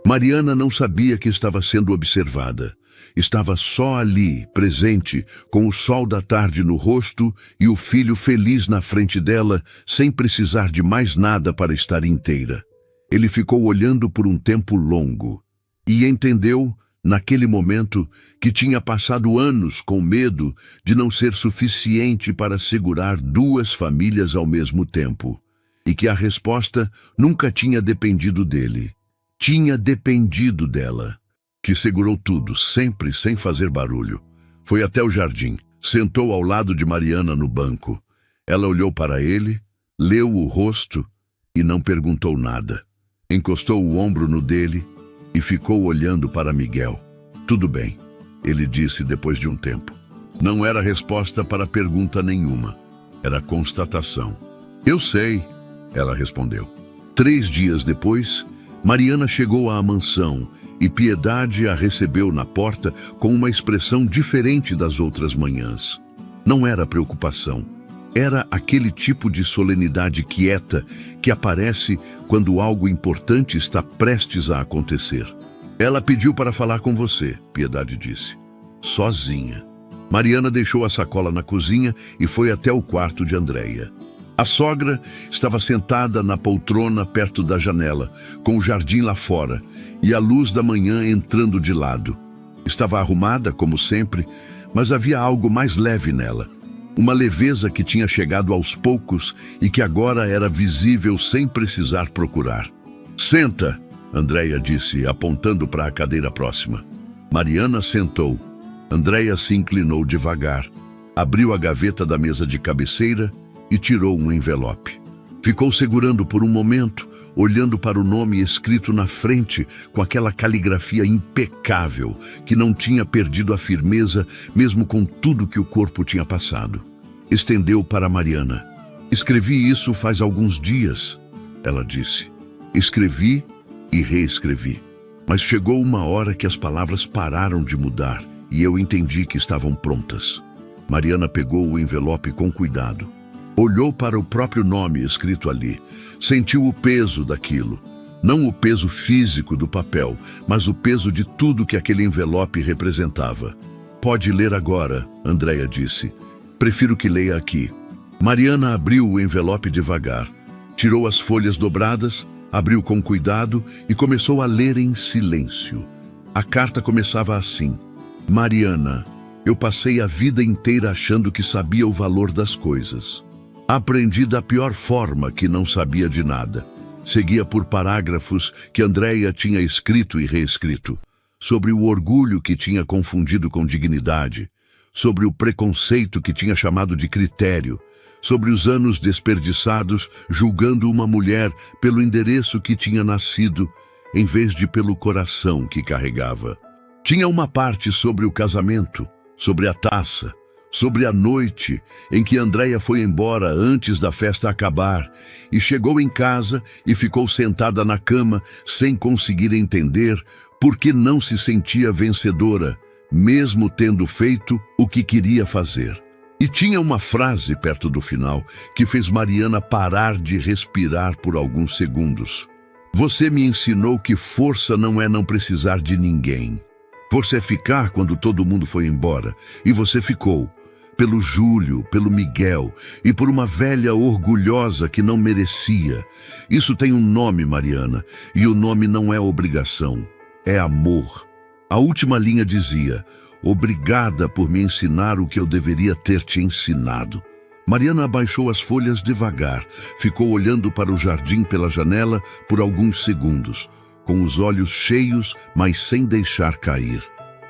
Mariana não sabia que estava sendo observada. Estava só ali, presente, com o sol da tarde no rosto e o filho feliz na frente dela, sem precisar de mais nada para estar inteira. Ele ficou olhando por um tempo longo e entendeu, naquele momento, que tinha passado anos com medo de não ser suficiente para segurar duas famílias ao mesmo tempo, e que a resposta nunca tinha dependido dele. Tinha dependido dela, que segurou tudo, sempre sem fazer barulho. Foi até o jardim, sentou ao lado de Mariana no banco. Ela olhou para ele, leu o rosto e não perguntou nada. Encostou o ombro no dele e ficou olhando para Miguel. Tudo bem, ele disse depois de um tempo. Não era resposta para pergunta nenhuma, era constatação. Eu sei, ela respondeu. 3 dias depois, Mariana chegou à mansão e Piedade a recebeu na porta com uma expressão diferente das outras manhãs. Não era preocupação, era aquele tipo de solenidade quieta que aparece quando algo importante está prestes a acontecer. Ela pediu para falar com você, Piedade disse. Sozinha. Mariana deixou a sacola na cozinha e foi até o quarto de Andréia. A sogra estava sentada na poltrona perto da janela, com o jardim lá fora, e a luz da manhã entrando de lado. Estava arrumada, como sempre, mas havia algo mais leve nela. Uma leveza que tinha chegado aos poucos e que agora era visível sem precisar procurar. Senta, Andréia disse, apontando para a cadeira próxima. Mariana sentou. Andréia se inclinou devagar, abriu a gaveta da mesa de cabeceira e tirou um envelope. Ficou segurando por um momento, olhando para o nome escrito na frente com aquela caligrafia impecável que não tinha perdido a firmeza mesmo com tudo que o corpo tinha passado. Estendeu para Mariana. Escrevi isso faz alguns dias, ela disse. Escrevi e reescrevi. Mas chegou uma hora que as palavras pararam de mudar e eu entendi que estavam prontas. Mariana pegou o envelope com cuidado. Olhou para o próprio nome escrito ali. Sentiu o peso daquilo. Não o peso físico do papel, mas o peso de tudo que aquele envelope representava. Pode ler agora, Andréia disse. Prefiro que leia aqui. Mariana abriu o envelope devagar. Tirou as folhas dobradas, abriu com cuidado e começou a ler em silêncio. A carta começava assim. Mariana, Eu passei a vida inteira achando que sabia o valor das coisas. Aprendi da pior forma que não sabia de nada. Seguia por parágrafos que Andréia tinha escrito e reescrito, sobre o orgulho que tinha confundido com dignidade, sobre o preconceito que tinha chamado de critério, sobre os anos desperdiçados julgando uma mulher pelo endereço que tinha nascido, em vez de pelo coração que carregava. Tinha uma parte sobre o casamento, sobre a taça, sobre a noite em que Andréia foi embora antes da festa acabar e chegou em casa e ficou sentada na cama sem conseguir entender por que não se sentia vencedora, mesmo tendo feito o que queria fazer. E tinha uma frase perto do final que fez Mariana parar de respirar por alguns segundos. Você me ensinou que força não é não precisar de ninguém. Força é ficar quando todo mundo foi embora. E você ficou. Pelo Júlio, pelo Miguel e por uma velha orgulhosa que não merecia. Isso tem um nome, Mariana, e o nome não é obrigação. É amor. A última linha dizia: obrigada por me ensinar o que eu deveria ter te ensinado. Mariana abaixou as folhas devagar, ficou olhando para o jardim pela janela por alguns segundos, com os olhos cheios, mas sem deixar cair.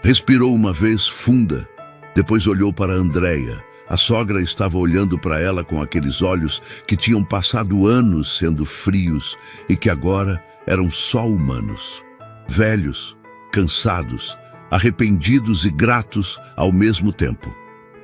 Respirou uma vez funda, depois olhou para Andréia. A sogra estava olhando para ela com aqueles olhos que tinham passado anos sendo frios e que agora eram só humanos. Velhos, cansados, arrependidos e gratos ao mesmo tempo.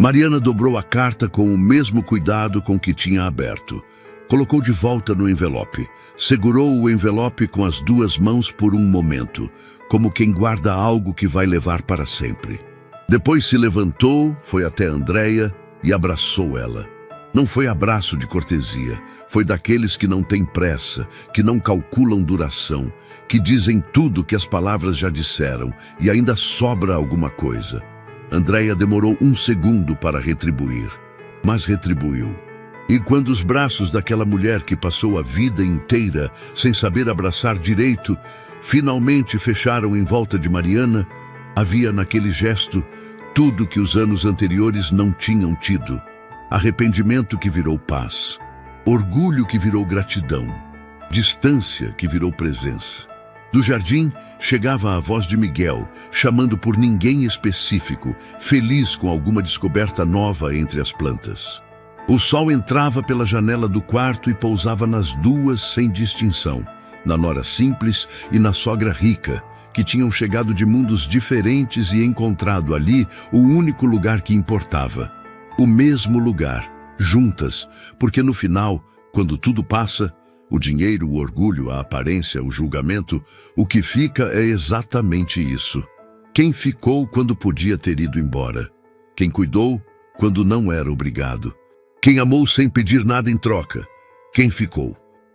Mariana dobrou a carta com o mesmo cuidado com que tinha aberto. Colocou de volta no envelope. Segurou o envelope com as duas mãos por um momento, como quem guarda algo que vai levar para sempre. Depois se levantou, foi até Andréia e abraçou ela. Não foi abraço de cortesia, foi daqueles que não têm pressa, que não calculam duração, que dizem tudo que as palavras já disseram e ainda sobra alguma coisa. Andréia demorou um segundo para retribuir, mas retribuiu. E quando os braços daquela mulher que passou a vida inteira sem saber abraçar direito, finalmente fecharam em volta de Mariana, havia naquele gesto tudo que os anos anteriores não tinham tido. Arrependimento que virou paz, orgulho que virou gratidão, distância que virou presença. Do jardim chegava a voz de Miguel, chamando por ninguém específico, feliz com alguma descoberta nova entre as plantas. O sol entrava pela janela do quarto e pousava nas duas sem distinção, na nora simples e na sogra rica, que tinham chegado de mundos diferentes e encontrado ali o único lugar que importava. O mesmo lugar, juntas, porque no final, quando tudo passa, o dinheiro, o orgulho, a aparência, o julgamento, o que fica é exatamente isso. Quem ficou quando podia ter ido embora? Quem cuidou quando não era obrigado? Quem amou sem pedir nada em troca? Quem ficou?